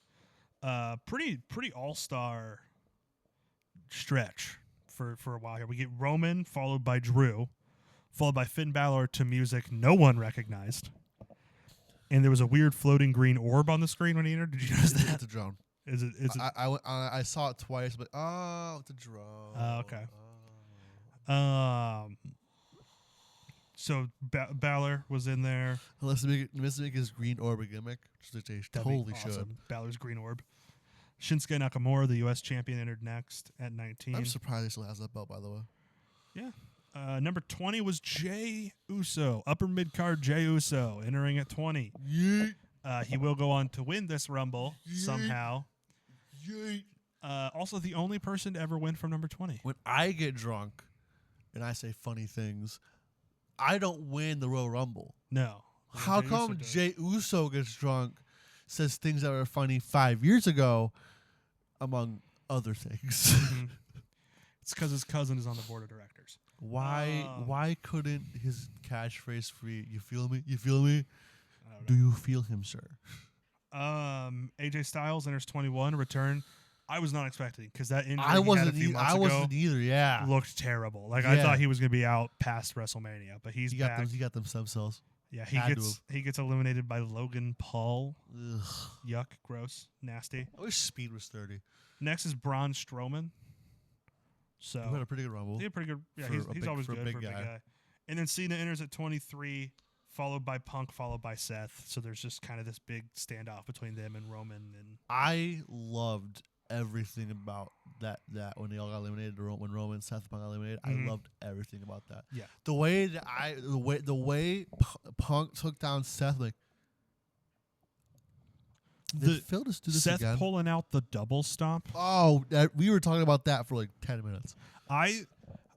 Pretty all-star stretch for a while here. We get Roman followed by Drew, followed by Finn Balor to music no one recognized. And there was a weird floating green orb on the screen when he entered. Did you notice that? It's a drone. Is it? I saw it twice, but it's a drone. Okay. So Balor was in there. Let's make his green orb a gimmick. Which they totally awesome. should. Balor's green orb. Shinsuke Nakamura, the U.S. champion, entered next at 19. I'm surprised he still has that belt, by the way. Yeah. Number 20 was Jey Uso, upper mid-card Jey Uso, entering at 20. Yeet. He will go on to win this Rumble somehow. Yeet. Also, the only person to ever win from number 20. When I get drunk and I say funny things, I don't win the Royal Rumble. No. How come Jey Uso gets drunk, says things that were funny 5 years ago, among other things? Mm-hmm. It's because his cousin is on the board of directors. Why couldn't his catchphrase free? You feel me? You feel me? Do you feel him, sir? AJ Styles enters 21. Return. I was not expecting because that injury I wasn't ago either. Yeah, looked terrible. I thought he was going to be out past WrestleMania, but he's back. He got them stem cells. Yeah, Had to he gets eliminated by Logan Paul. Ugh. Yuck, gross, nasty. I wish Speed was 30. Next is Braun Strowman. So He had a pretty good Rumble. he had pretty good. Yeah, For he's always for a good big for a big guy. guy. And then Cena enters at 23, followed by Punk, followed by Seth. So there's just kind of this big standoff between them and Roman. And I loved everything about that when they all got eliminated. When Roman and Seth Punk got eliminated, Mhm. I loved everything about that. Yeah. The way that the way Punk took down Seth, like did Phil just do this Seth again? pulling out the double stomp. Oh, we were talking about that for like 10 minutes. I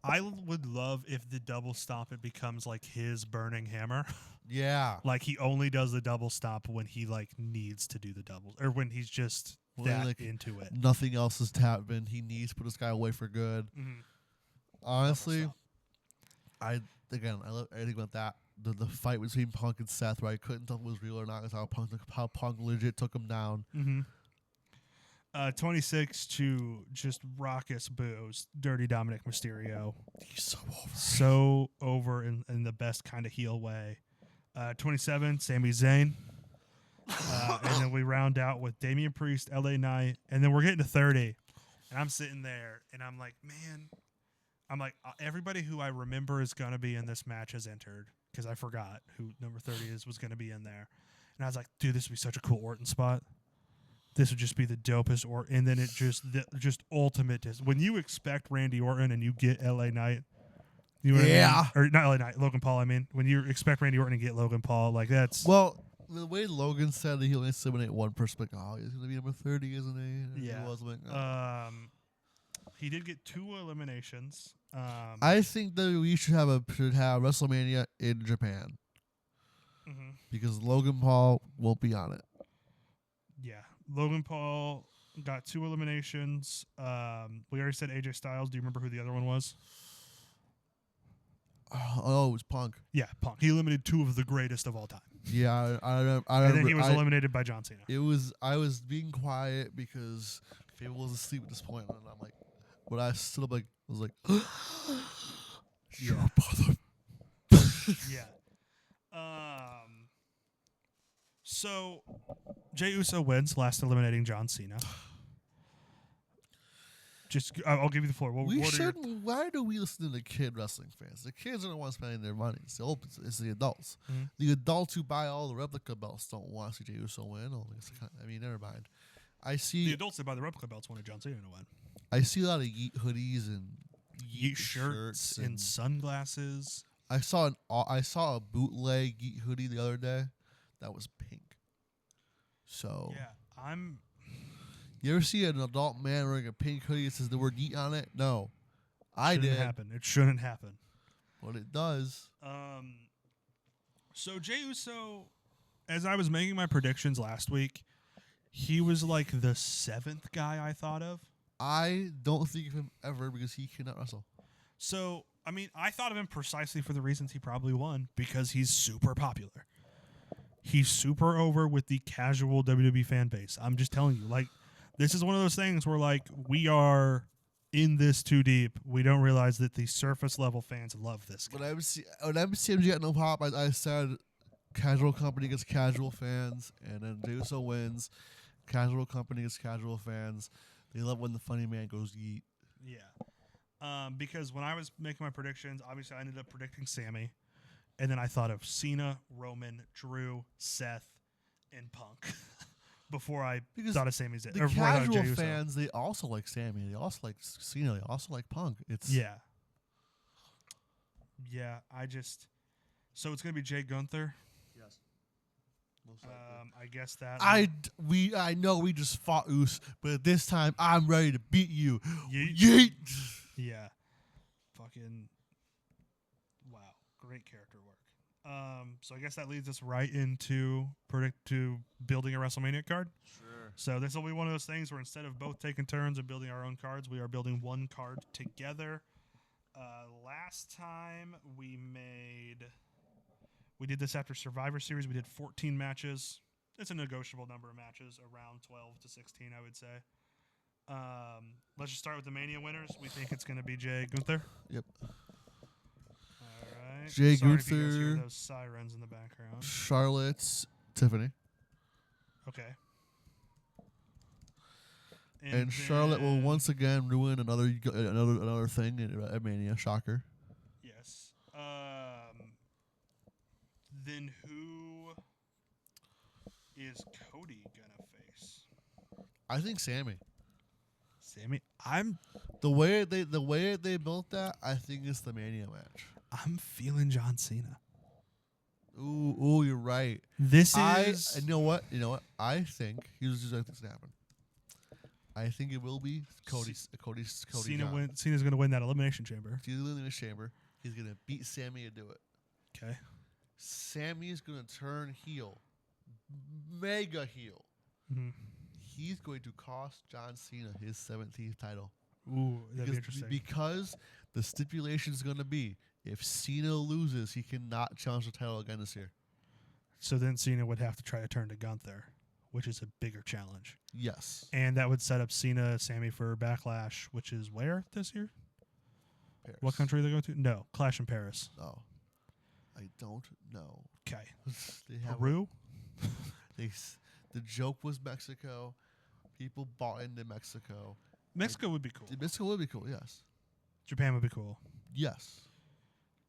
would love if the double stomp it becomes like his burning hammer. Yeah. Like he only does the double stomp when he like needs to do the doubles or when he's just When, that like, into it. Nothing else has happened. He needs to put this guy away for good. Mm-hmm. Honestly, I love everything about that. The fight between Punk and Seth, where I couldn't tell if it was real or not, because how Punk legit took him down. Mm-hmm. 26 to just raucous boos. Dirty Dominic Mysterio. He's so over. So over in the best kind of heel way. 27, Sami Zayn. And then we round out with Damian Priest, LA Knight. And then we're getting to 30. And I'm sitting there and I'm like, man. I'm like, everybody who I remember is going to be in this match has entered. Because I forgot who number 30 was going to be in there. And I was like, dude, this would be such a cool Orton spot. This would just be the dopest Orton. And then it just ultimate is when you expect Randy Orton and you get LA Knight. You know what I mean? Or not LA Knight, Logan Paul. I mean, when you expect Randy Orton and get Logan Paul, like that's. Well, the way Logan said that he'll only eliminate one person, like, oh, he's gonna be number 30, isn't he? And Yeah. He was like, oh. He did get 2 eliminations. I think that we should have WrestleMania in Japan Mm-hmm. because Logan Paul won't be on it. Yeah, Logan Paul got 2 eliminations. We already said AJ Styles. Do you remember who the other one was? Oh, it was Punk. Yeah, Punk. He eliminated 2 of the greatest of all time. Yeah, I And then he was eliminated by John Cena. I was being quiet because Fable was asleep at this point, and I'm like, but I stood up like I was like, your brother. Yeah. So Jey Uso wins, last eliminating John Cena. I'll give you the floor. Why do we listen to the kid wrestling fans? The kids are the ones spending their money. It's the adults. Mhm. The adults who buy all the replica belts don't want to see Jey Uso win. I mean, never mind. The adults that buy the replica belts wanted John Cena to win. I see a lot of Yeet hoodies and Yeet shirts and sunglasses. I saw a bootleg Yeet hoodie the other day that was pink. So Yeah, You ever see an adult man wearing a pink hoodie that says the word Yeet on it? No, I did. It shouldn't happen. But it does. So Jey Uso, as I was making my predictions last week, he was like the 7th guy I thought of. I don't think of him ever because he cannot wrestle. So, I mean, I thought of him precisely for the reasons he probably won, because he's super popular. He's super over with the casual WWE fan base. I'm just telling you, like, this is one of those things where, like, we are in this too deep. We don't realize that the surface level fans love this guy. When MCMG got no pop, I said casual company against casual fans, and then Jey Uso wins. Casual company against casual fans. They love when the funny man goes Yeet. Yeah. Because when I was making my predictions, obviously I ended up predicting Sammy. And then I thought of Cena, Roman, Drew, Seth, and Punk before I thought of Sami Zayn. The casual fans, they also like Sammy. They also like Cena. They also like Punk. Yeah, so it's going to be Jay Gunther. Yes. I guess that. I know we just fought Oos, but this time I'm ready to beat you. Yeet. Yeet. Yeah. Fucking. Wow. Great character work. So I guess that leads us right into building a WrestleMania card. Sure. So this will be one of those things where instead of both taking turns and building our own cards, we are building one card together. Last time we did this after Survivor Series. We did 14 matches. It's a negotiable number of matches, around 12 to 16, I would say. Let's just start with the Mania winners. We think it's going to be Jay Gunther. Yep. All right. Jay Sorry if you guys hear Gunther. those sirens in the background. Charlotte's Tiffany. Okay. And Charlotte will once again ruin another thing at Mania. Shocker. Yes. Then who is Cody gonna face? I think Sammy. Sammy. The way they built that, I think it's the Mania match. I'm feeling John Cena. Ooh, you're right. This is. You know what? I think here's just what I think's gonna happen. I think it will be Cody. Cena's gonna win that elimination chamber. He's gonna win the chamber. He's gonna beat Sammy to do it. Okay. Sammy's gonna turn heel, mega heel. Mm-hmm. He's going to cost John Cena his 17th title. Ooh, that'd be interesting. Because the stipulation is going to be if Cena loses, he cannot challenge the title again this year. So then Cena would have to try to turn to Gunther, which is a bigger challenge. Yes. And that would set up Sammy for Backlash, which is where this year? Paris. What country are they going to? No, Clash in Paris. Oh, I don't know. Okay. They have Peru? The joke was Mexico. People bought into Mexico. Mexico would be cool. Mexico would be cool, yes. Japan would be cool. Yes.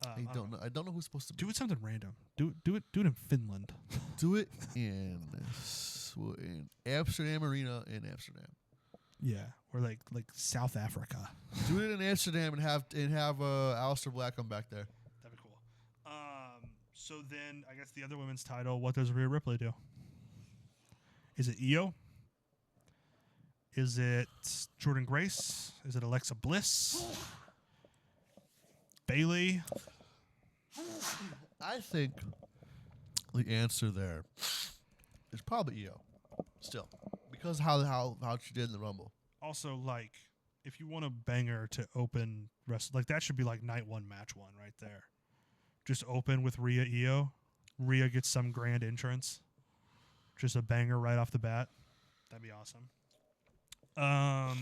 I don't know who's supposed to do it something random. Do it in Finland. Do it in Amsterdam Arena in Amsterdam. Yeah, or like South Africa. Do it in Amsterdam and have Aleister Black come back there. That'd be cool. So then I guess the other women's title, what does Rhea Ripley do? Is it Io? Is it Jordan Grace? Is it Alexa Bliss? Bailey? I think the answer there is probably Io. Still, because how she did in the Rumble. Also, like, if you want a banger to open like that should be like night one, match one, right there. Just open with Rhea Io. Rhea gets some grand entrance. Just a banger right off the bat. That'd be awesome. How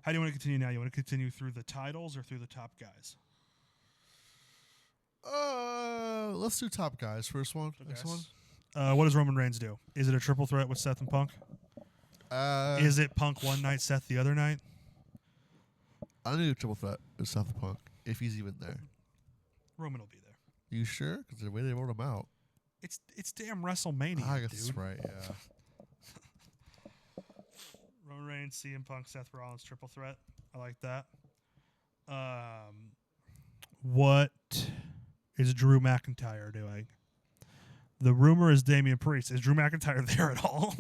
do you want to continue now? You want to continue through the titles or through the top guys? Let's do top guys first one. Okay. Next one. What does Roman Reigns do? Is it a triple threat with Seth and Punk? Is it Punk one night, Seth the other night? I need a triple threat with Seth and Punk if he's even there. Roman will be there. You sure? Because the way they wrote him out. It's damn WrestleMania, I guess dude. that's right, yeah. Roman Reigns, CM Punk, Seth Rollins, triple threat. I like that. What is Drew McIntyre doing? The rumor is Damian Priest. Is Drew McIntyre there at all?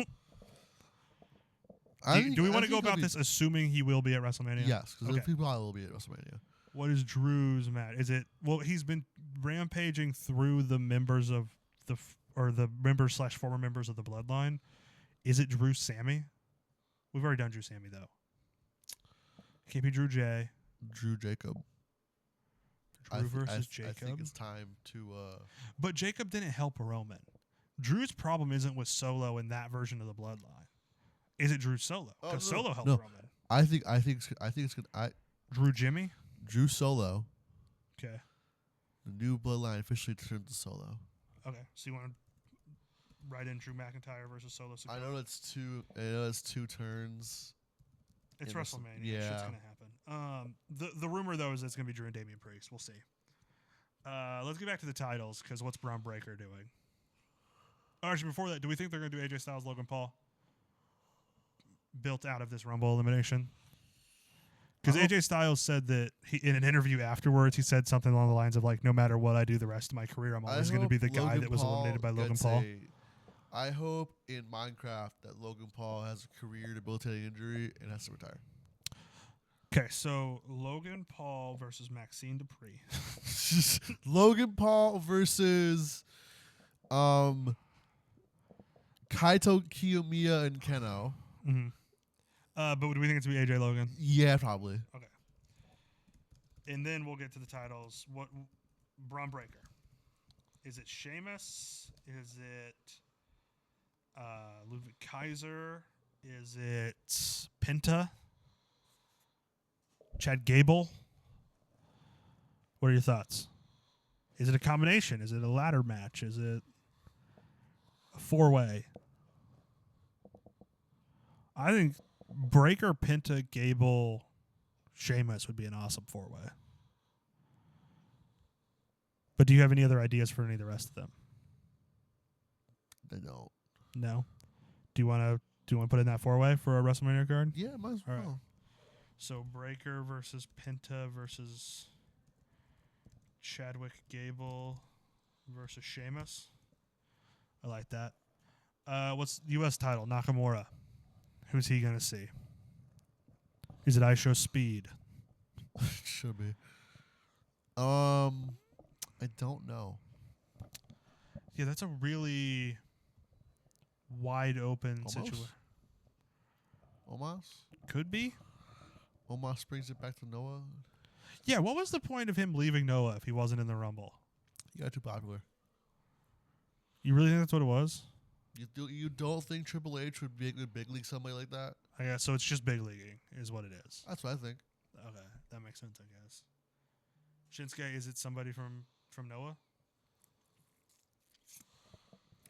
Do we want to go about this assuming he will be at WrestleMania? Yes, because okay. he probably will be at WrestleMania. What is Drew's match? Is it he's been rampaging through the members of the members / former members of the Bloodline. Is it Drew Sammy? We've already done Drew Sammy though. Can't be Drew J. Drew Jacob. Drew versus Jacob. I think it's time to. But Jacob didn't help Roman. Drew's problem isn't with Solo in that version of the Bloodline. Is it Drew Solo? Because Solo helped Roman. I think it's good. Drew Jimmy. Drew Solo. Okay. The new Bloodline officially turned to Solo. Okay, so you want to write in Drew McIntyre versus Solo? I know it's two turns. It's WrestleMania. Yeah, shit's gonna happen. The rumor though is it's gonna be Drew and Damian Priest. We'll see. Let's get back to the titles because what's Braun Breaker doing? Oh, actually, before that, do we think they're gonna do AJ Styles, Logan Paul? Built out of this Rumble elimination. Because AJ Styles said that in an interview afterwards, he said something along the lines of like, no matter what I do the rest of my career, I'm always going to be the guy that was eliminated by Logan Paul. I hope in Minecraft that Logan Paul has a career debilitating injury and has to retire. Okay, so Logan Paul versus Maxine Dupree. Logan Paul versus Kaito Kiyomiya and Keno. Mm-hmm. But do we think it's going to be AJ Logan? Yeah, probably. Okay. And then we'll get to the titles. What Braun Breaker? Is it Sheamus? Is it Ludwig Kaiser? Is it Penta? Chad Gable? What are your thoughts? Is it a combination? Is it a ladder match? Is it a 4-way? I think Breaker, Penta, Gable, Sheamus would be an awesome 4-way. But do you have any other ideas for any of the rest of them? I don't. No. Do you want to put in that 4-way for a WrestleMania card? Yeah, might as All well. right. So Breaker versus Penta versus Chadwick Gable versus Sheamus. I like that. What's U.S. title? Nakamura. Who's he gonna see? Is it I Show Speed? Should be. I don't know. Yeah, that's a really wide open situation. Omos? Could be. Omos brings it back to Noah. Yeah, what was the point of him leaving Noah if he wasn't in the Rumble? He got too popular. You really think that's what it was? You don't think Triple H would big league somebody like that? I guess so. It's just big leaguing, is what it is. That's what I think. Okay, that makes sense. I guess. Shinsuke, is it somebody from Noah?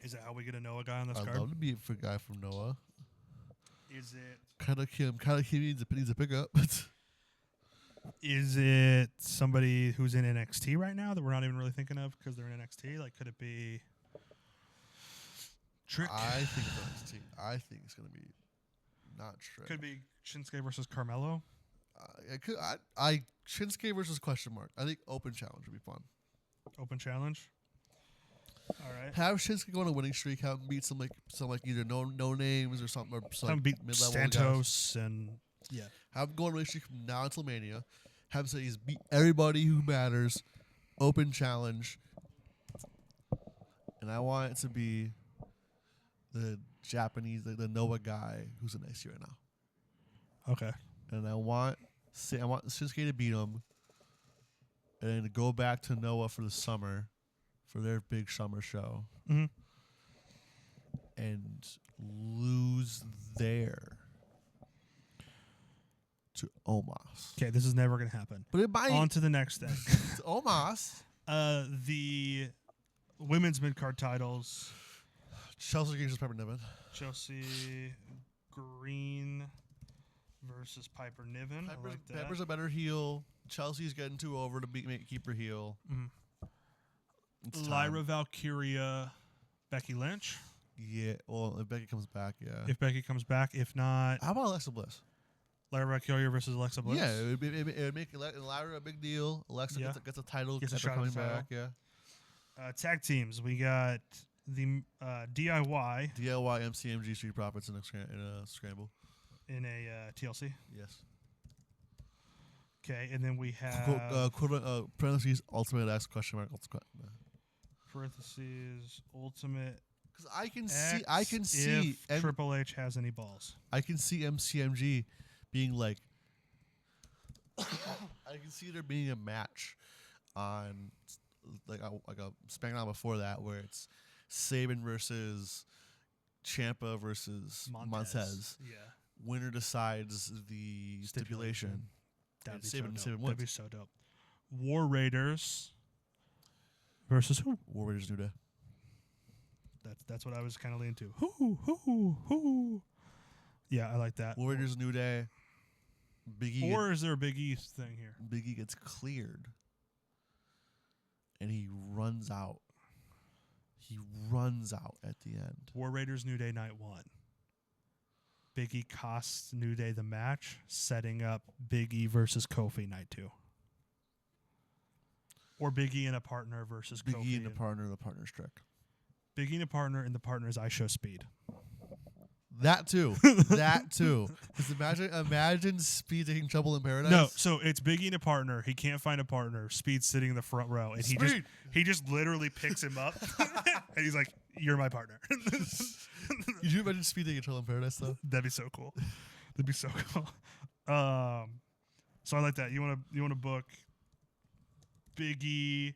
Is that how we get a Noah guy on this I'd card? love to be a guy from Noah. Is it? Kind of him needs a pickup. Is it somebody who's in NXT right now that we're not even really thinking of because they're in NXT? Like, could it be Trick? I think it's NXT. I think it's gonna be not Trick. Could be Shinsuke versus Carmelo. It could. I Shinsuke versus question mark. I think open challenge would be fun. Open challenge. All right. Have Shinsuke go on a winning streak. Have him beat some either no names or something, or some Have him beat mid-level Santos guys. and yeah. Have him go on a winning streak from now until Mania. Have him say he's beat everybody who matters. Open challenge. And I want it to be the Japanese, the Noah guy who's in NXT right now. Okay. And I want Shinsuke to beat him, and to go back to Noah for the summer, for their big summer show, Mm-hmm. and lose there to Omos. Okay, this is never gonna happen. But it might. On to the next thing. It's Omos. The women's mid card titles. Chelsea Green versus Pepper Niven. Chelsea Green versus Piper Niven. I like that. Pepper's a better heel. Chelsea's getting too over to keep her heel. Mhm. It's time. Lyra Valkyria, Becky Lynch. Yeah. Well, if Becky comes back, yeah. If Becky comes back, if not, How about Alexa Bliss? Lyra Valkyria versus Alexa Bliss. Yeah, it would make Lyra a big deal. Alexa Yeah. gets a title. Gets a after shot at coming the title. back. Yeah. Tag teams. We got the DIY DIY MCMG Street Profits in a scramble. in a TLC. Yes. Okay, and then we have Parentheses Ultimate X question mark. parentheses Ultimate. Because I can X see if Triple H has any balls. I can see MCMG being like I can see there being a match on like a SmackDown before that where it's Saban versus Ciampa versus Montez. Yeah. Winner decides the stipulation. That'd be, Saban so dope. wins. That'd be so dope. War Raiders versus who? War Raiders New Day. That's what I was kind of leaning to. Who. Yeah, I like that. War Raiders New Day. Big E. Or is there a Big E thing here? Big E gets cleared. And he runs out. He runs out at the end. War Raiders New Day night 1. Big E costs New Day the match, setting up Big E versus Kofi night 2. Or Big E and a partner versus Big Kofi. E and the partner's trick. Big E and a partner, and the partner is I Show Speed. That too. That too. Because imagine Speed taking Trouble in Paradise. No, so it's Big E and a partner. He can't find a partner. Speed's sitting in the front row, and he just literally picks him up, and he's like, "You're my partner." Could you imagine Speed taking Trouble in Paradise though? That'd be so cool. That'd be so cool. So I like that. You wanna book Big E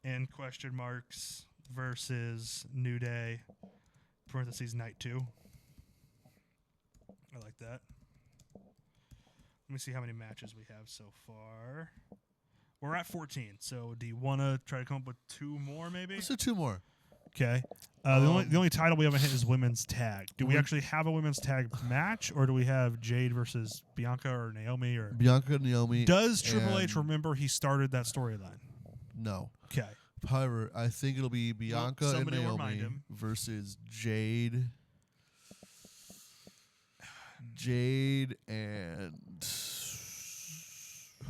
and question marks versus New Day parentheses night 2. I like that. Let me see how many matches we have so far. We're at 14. So do you want to try to come up with 2 more, maybe? Let's do 2 more. Okay. The only title we haven't hit is women's tag. Do we actually have a women's tag match, or do we have Jade versus Bianca or Naomi? Or Bianca and Naomi. does Triple H remember he started that storyline? No. Okay. However, I think it'll be Bianca and Naomi him. versus Jade. Jade and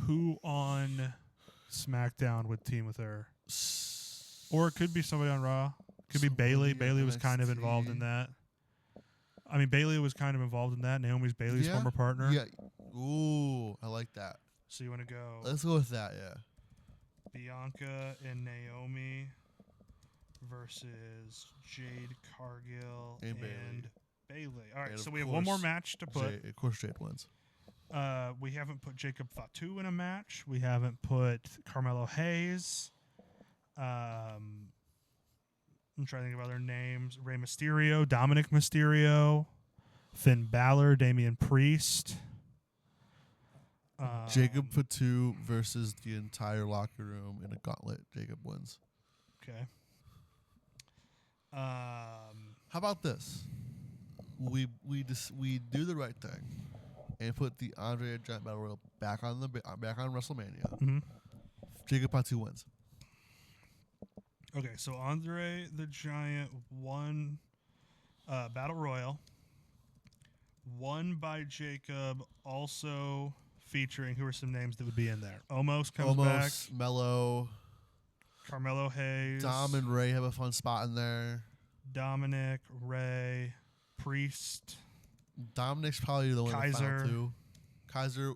who on SmackDown would team with her? Or it could be somebody on Raw. Could be Bailey. Bailey was kind of involved in that. I mean, Bailey was kind of involved in that. Naomi's Bailey's former partner. Yeah. Ooh, I like that. So you want to go? Let's go with that, yeah. Bianca and Naomi versus Jade Cargill and Bailey. All right, so we have one more match to put. Of course, Jade wins. We haven't put Jacob Fatu in a match. We haven't put Carmelo Hayes. I'm trying to think of other names. Rey Mysterio, Dominic Mysterio, Finn Balor, Damian Priest. Jacob Fatu versus the entire locker room in a gauntlet. Jacob wins. Okay. How about this? We do the right thing and put the Andre the Giant Battle Royal back on WrestleMania. Mm-hmm. Jacob Fatu wins. Okay, so Andre the Giant won Battle Royal. Won by Jacob, also featuring, who are some names that would be in there? Omos comes back. Mello. Carmelo Hayes. Dom and Ray have a fun spot in there. Dominic, Ray, Priest. Dominic's probably the one in the final two. Kaiser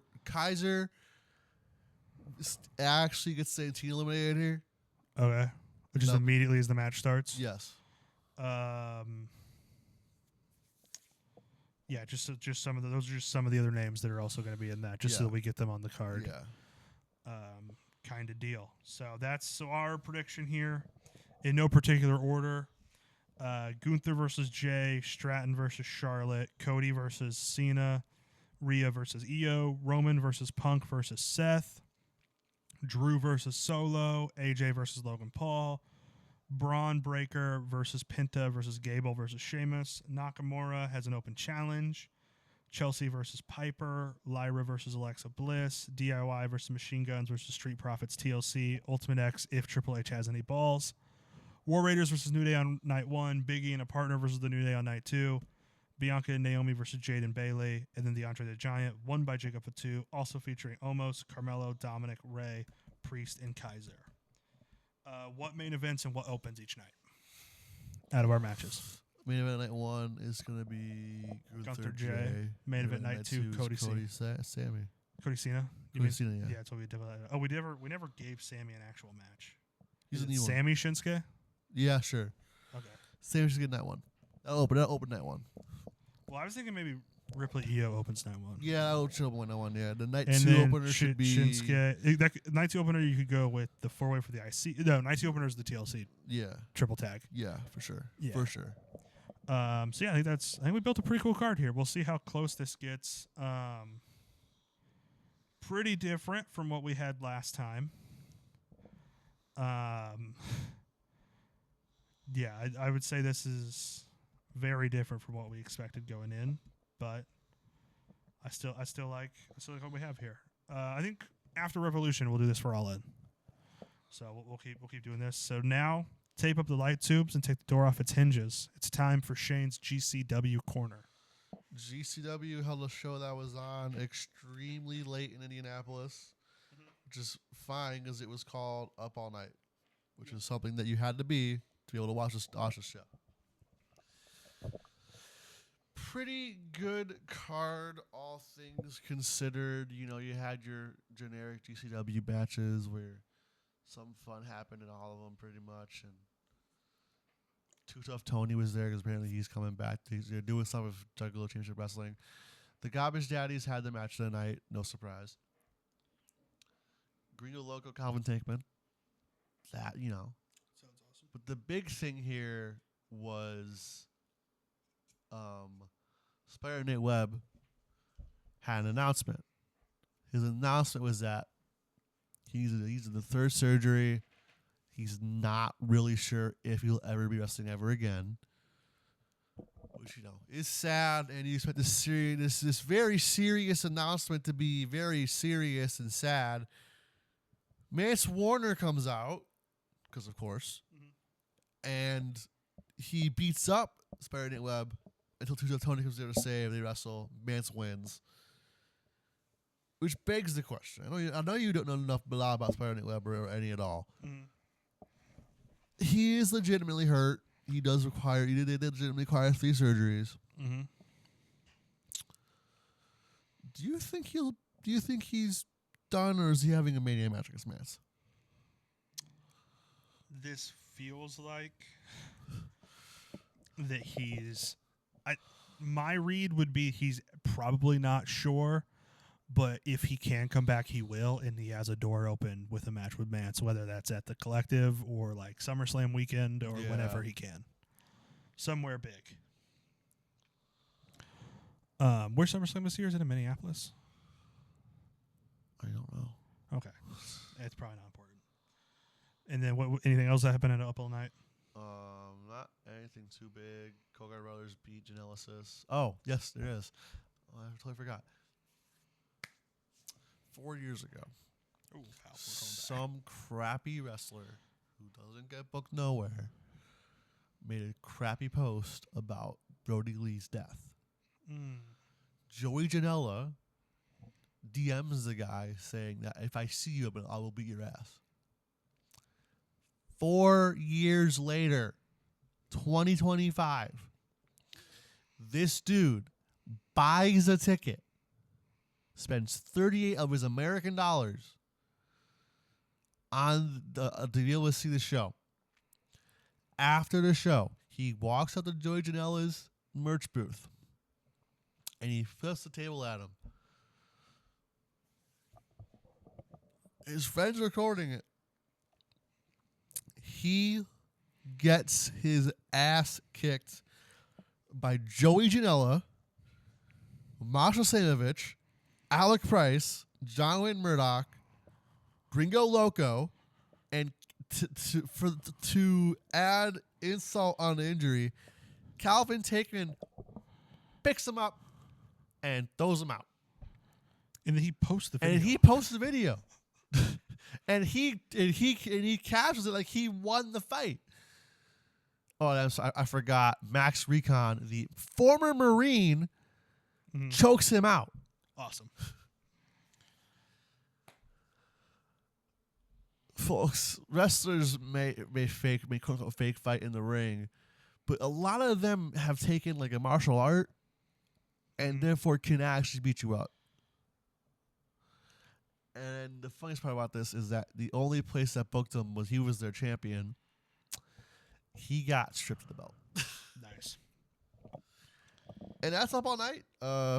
actually gets 18 eliminated here. Okay. Just immediately as the match starts? Yes. Yeah, just some of those are just some of the other names that are also going to be in that, just so that we get them on the card. Yeah. Kind of deal. So that's our prediction here, in no particular order. Gunther versus Jay, Stratton versus Charlotte, Cody versus Cena, Rhea versus Io, Roman versus Punk versus Seth, Drew versus Solo, AJ versus Logan Paul, Braun Breaker versus Penta versus Gable versus Sheamus, Nakamura has an open challenge, Chelsea versus Piper, Lyra versus Alexa Bliss, DIY versus Machine Guns versus Street Profits TLC, Ultimate X if Triple H has any balls, War Raiders versus New Day on night 1, Big E and a partner versus the New Day on night 2, Bianca and Naomi versus Jade and Bailey, and then the Andre the Giant, won by Jacob Fatu, also featuring Omos, Carmelo, Dominic, Ray, Priest, and Kaiser. What main events and what opens each night out of our matches? Main event night 1 is going to be Gunther Jay. Main event night 2, Cody Sammy. Cody Cena? Cody Cena, yeah. Yeah, that's what we did. Oh, we never gave Sammy an actual match. He's Is an it evil. Sammy Shinsuke? Yeah, sure. Okay. Sammy should get night 1. That'll open night 1. Well, I was thinking maybe Ripley Io opens night 1. Yeah, that'll open night 1, yeah. The night And 2 then opener should be... Shinsuke. Night 2 opener, you could go with the 4-way for the IC. No, night 2 opener is the TLC. Yeah. Triple tag. Yeah, for sure. Yeah. For sure. So yeah, I think we built a pretty cool card here. We'll see how close this gets. Pretty different from what we had last time. Yeah, I would say this is very different from what we expected going in, but I still like what we have here. I think after Revolution we'll do this for All In. So we'll keep doing this. So now tape up the light tubes and take the door off its hinges. It's time for Shane's GCW corner. GCW held a show that was on extremely late in Indianapolis, which is fine because it was called Up All Night, which is something that you had to be able to watch this show. Pretty good card, all things considered. You know, you had your generic GCW matches where some fun happened in all of them pretty much. And Too Tough Tony was there because apparently he's coming back. They're doing stuff with Juggalo Championship Wrestling. The Garbage Daddies had the match of the night. No surprise. Gringo Loco, Calvin Tankman. That, you know. Sounds awesome. But the big thing here was Spider Nate Webb had an announcement. His announcement was that He's in the third surgery. He's not really sure if he'll ever be wrestling ever again. Which, is sad, and you expect this very serious announcement to be very serious and sad. Mance Warner comes out, because of course, and he beats up Spider-Nate Webb until Tony comes there to save. They wrestle. Mance wins. Which begs the question. I know you don't know enough about Spider-Nate Webb or any at all. He is legitimately hurt. He did legitimately require 3 surgeries. Do you think he's done, or is he having a Mania match against Mance? This feels like that he's. My read would be he's probably not sure, but if he can come back, he will, and he has a door open with a match with Mance, whether that's at the Collective or like SummerSlam weekend or whenever he can. Somewhere big. Where's SummerSlam this year? Is it in Minneapolis? I don't know. Okay. It's probably not important. And then anything else that happened at Up All Night? Not anything too big. Kogar Brothers beat Genesis. Oh, yes, there is. Oh, I totally forgot. 4 years ago, some crappy wrestler who doesn't get booked nowhere made a crappy post about Brody Lee's death. Joey Janela DMs the guy saying that if I see you, I will beat your ass. 4 years later, 2025, this dude buys a ticket, spends 38 of his American dollars on to be able to see the show. After the show, he walks up to Joey Janela's merch booth, and he flips the table at him. His friend's recording it. He gets his ass kicked by Joey Janela, Masha Samovich, Alec Price, John Wayne Murdoch, Gringo Loco, and to add insult on the injury, Calvin Takeman picks him up and throws him out. And then he posts the video. And he posts the video. and he captures it like he won the fight. Oh, I forgot. Max Recon, the former Marine, chokes him out. Awesome. Folks, wrestlers may quote unquote fake fight in the ring, but a lot of them have taken like a martial art and therefore can actually beat you up. And the funniest part about this is that the only place that booked him he was their champion. He got stripped of the belt. Nice. And that's Up All Night.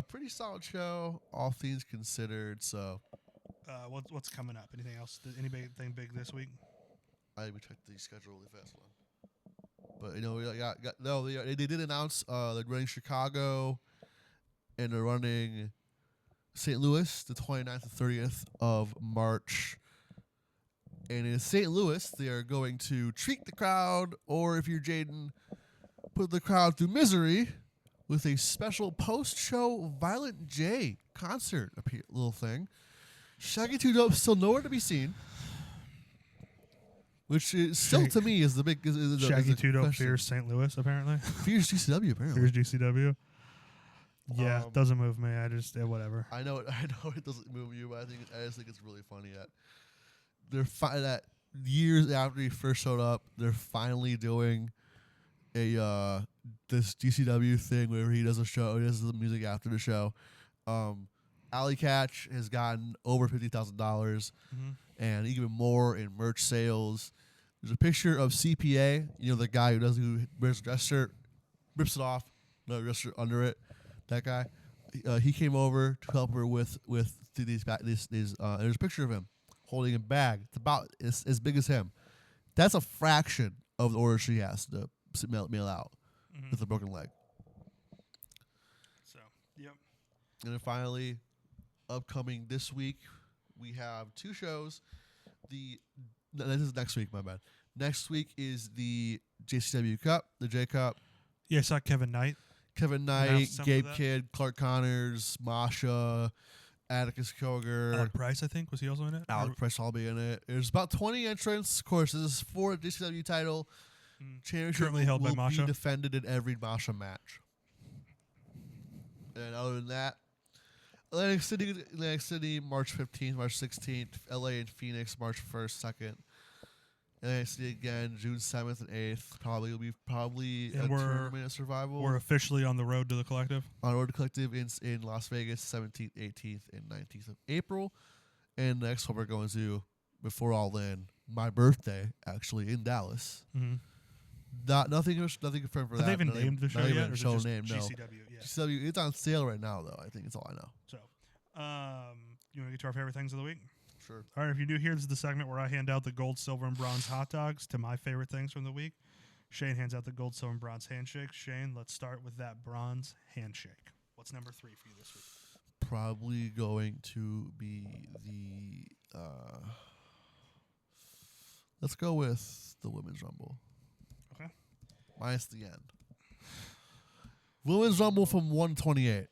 Pretty solid show, all things considered. So, what's coming up? Anything else? Anything big this week? I would check the schedule really fast. But they did announce they're running Chicago, and they're running St. Louis the 29th and 30th of March. And in St. Louis, they are going to treat the crowd, or if you're Jayden, put the crowd through misery with a special post-show Violent J concert little thing. Shaggy 2 Dope still nowhere to be seen, which is still to me is the big. Shaggy 2 Dope fears St. Louis apparently. Fears GCW apparently. Fears GCW. Yeah, doesn't move me. I just whatever. I know it doesn't move you, but I just think it's really funny that that years after he first showed up, they're finally doing a this GCW thing where he does a show, he does the music after the show. Alley Catch has gotten over $50,000 and even more in merch sales. There's a picture of CPA, the guy who wears a dress shirt, rips it off, no dress shirt under it. That guy, he came over to help her with these. There's a picture of him holding a bag. It's about as big as him. That's a fraction of the order she has to mail out with a broken leg. So, yep. And then finally, upcoming this week, we have 2 shows. This is next week. My bad. Next week is the JCW Cup, the J Cup. Yeah, I saw Kevin Knight. Kevin Knight, Gabe Kidd, Clark Connors, Masha, Atticus Koger. Alec Price, I think. Was he also in it? Alec Price will be in it. There's about 20 entrants. Of course, this is for JCW title. Championship Currently held by will Masha. be defended in every Masha match. And other than that, Atlantic City, March 15th, March 16th. LA and Phoenix, March 1st, 2nd. Atlantic City again, June 7th and 8th. Probably a tournament of survival. We're officially on the road to the collective. On Road to Collective in Las Vegas, 17th, 18th, and 19th of April. And next one we're going to, before All In, my birthday, actually, in Dallas. Mm-hmm. Nothing confirmed for that. Have they even named the show not yet? Even Or is show it just name, no. GCW? Yeah. GCW, it's on sale right now, though. I think it's all I know. So, you want to get to our favorite things of the week? Sure. All right, if you're new here, this is the segment where I hand out the gold, silver, and bronze hot dogs to my favorite things from the week. Shane hands out the gold, silver, and bronze handshake. Shane, let's start with that bronze handshake. What's number 3 for you this week? Probably going to be the... let's go with the Women's Rumble. Okay. Minus the end. Women's Rumble from 128.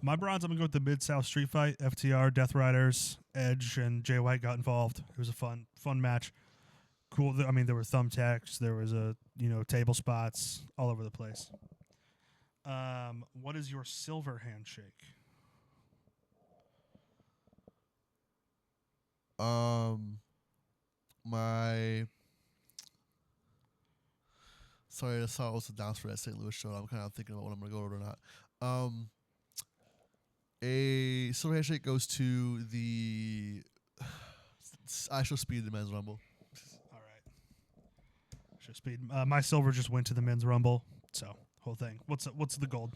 My bronze, I'm going to go with the Mid-South Street Fight. FTR, Death Riders, Edge, and Jay White got involved. It was a fun match. Cool. I mean, there were thumbtacks. There was table spots all over the place. What is your silver handshake? Sorry, I saw it was announced for that St. Louis show. I'm kind of thinking about what I'm going to go over or not. A silver handshake goes to the Show Speed, the Men's Rumble. All right. Show Speed. My silver just went to the Men's Rumble. So, whole thing. What's the gold?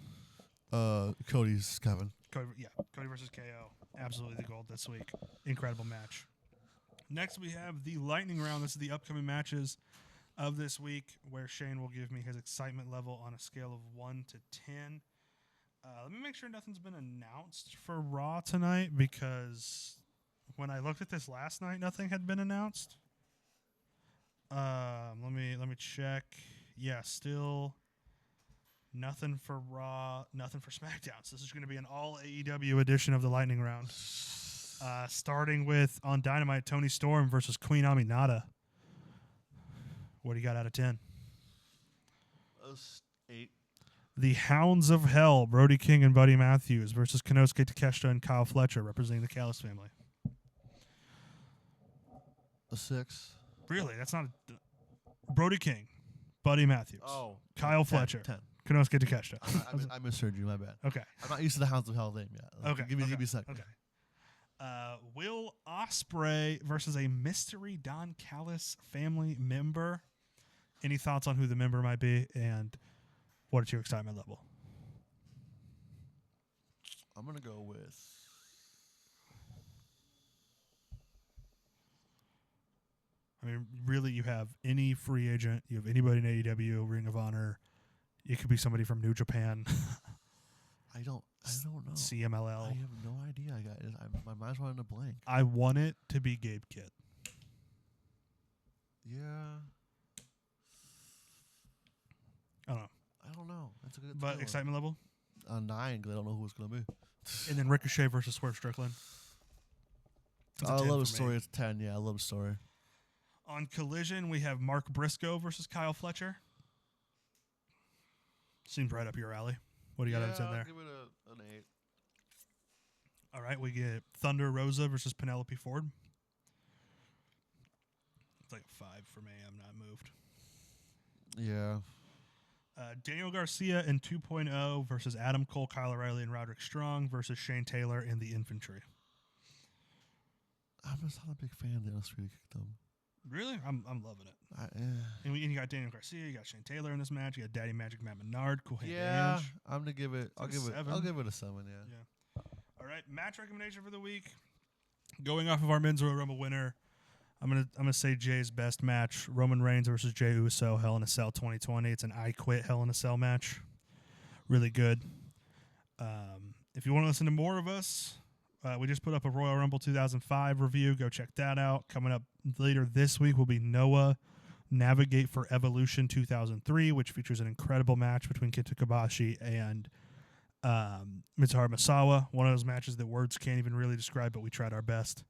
Cody's Kevin. Cody versus KO. Absolutely the gold this week. Incredible match. Next, we have the lightning round. This is the upcoming matches of this week, where Shane will give me his excitement level on a scale of 1 to 10. Let me make sure nothing's been announced for Raw tonight, because when I looked at this last night, nothing had been announced. Let me check. Yeah, still nothing for Raw, nothing for SmackDown. So this is going to be an all AEW edition of the lightning round. Starting with on Dynamite, Toni Storm versus Queen Aminata. What do you got out of 10? 8. The Hounds of Hell, Brody King and Buddy Matthews versus Konosuke Takeshita and Kyle Fletcher, representing the Callis family. 6. Really? That's not Brody King, Buddy Matthews, Kyle Fletcher, 10. Konosuke Takeshita. I misheard you, my bad. Okay. I'm not used to the Hounds of Hell name yet. Okay. Give me a second. Okay. Will Ospreay versus a mystery Don Callis family member. Any thoughts on who the member might be, and what is your excitement level? I'm going to go with... I mean, really, you have any free agent. You have anybody in AEW, Ring of Honor. It could be somebody from New Japan. I don't know. CMLL. I have no idea. My mind's running a blank. I want it to be Gabe Kidd. Yeah. I don't know. That's a good. But excitement level? 9, because I don't know who it's gonna be. And then Ricochet versus Swerve Strickland. I love the story. It's 10. Yeah, I love the story. On Collision, we have Mark Briscoe versus Kyle Fletcher. Seems right up your alley. What do you got out of 10 there? I'll give it an 8. All right, we get Thunder Rosa versus Penelope Ford. It's like a 5 for me. I'm not moved. Yeah. Daniel Garcia in 2.0 versus Adam Cole, Kyle O'Reilly, and Roderick Strong versus Shane Taylor in the Infantry. I'm just not a big fan of the Australia Kingdom. Really? I'm loving it. And you got Daniel Garcia, you got Shane Taylor in this match, you got Daddy Magic Matt Menard, Cool Hand Ange. I'm gonna give it. I'll give it a 7. Yeah. All right, match recommendation for the week. Going off of our Men's Royal Rumble winner, I'm gonna say Jay's best match: Roman Reigns versus Jey Uso, Hell in a Cell 2020. It's an I Quit Hell in a Cell match. Really good. If you want to listen to more of us, We just put up a Royal Rumble 2005 review. Go check that out. Coming up later this week will be Noah Navigate for Evolution 2003, which features an incredible match between Kenta Kobashi and Mitsuharu Misawa. One of those matches that words can't even really describe, but we tried our best.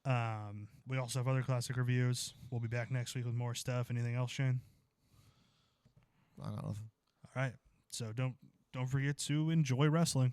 We also have other classic reviews. We'll be back next week with more stuff. Anything else, Shane? I don't know. All right. So don't forget to enjoy wrestling.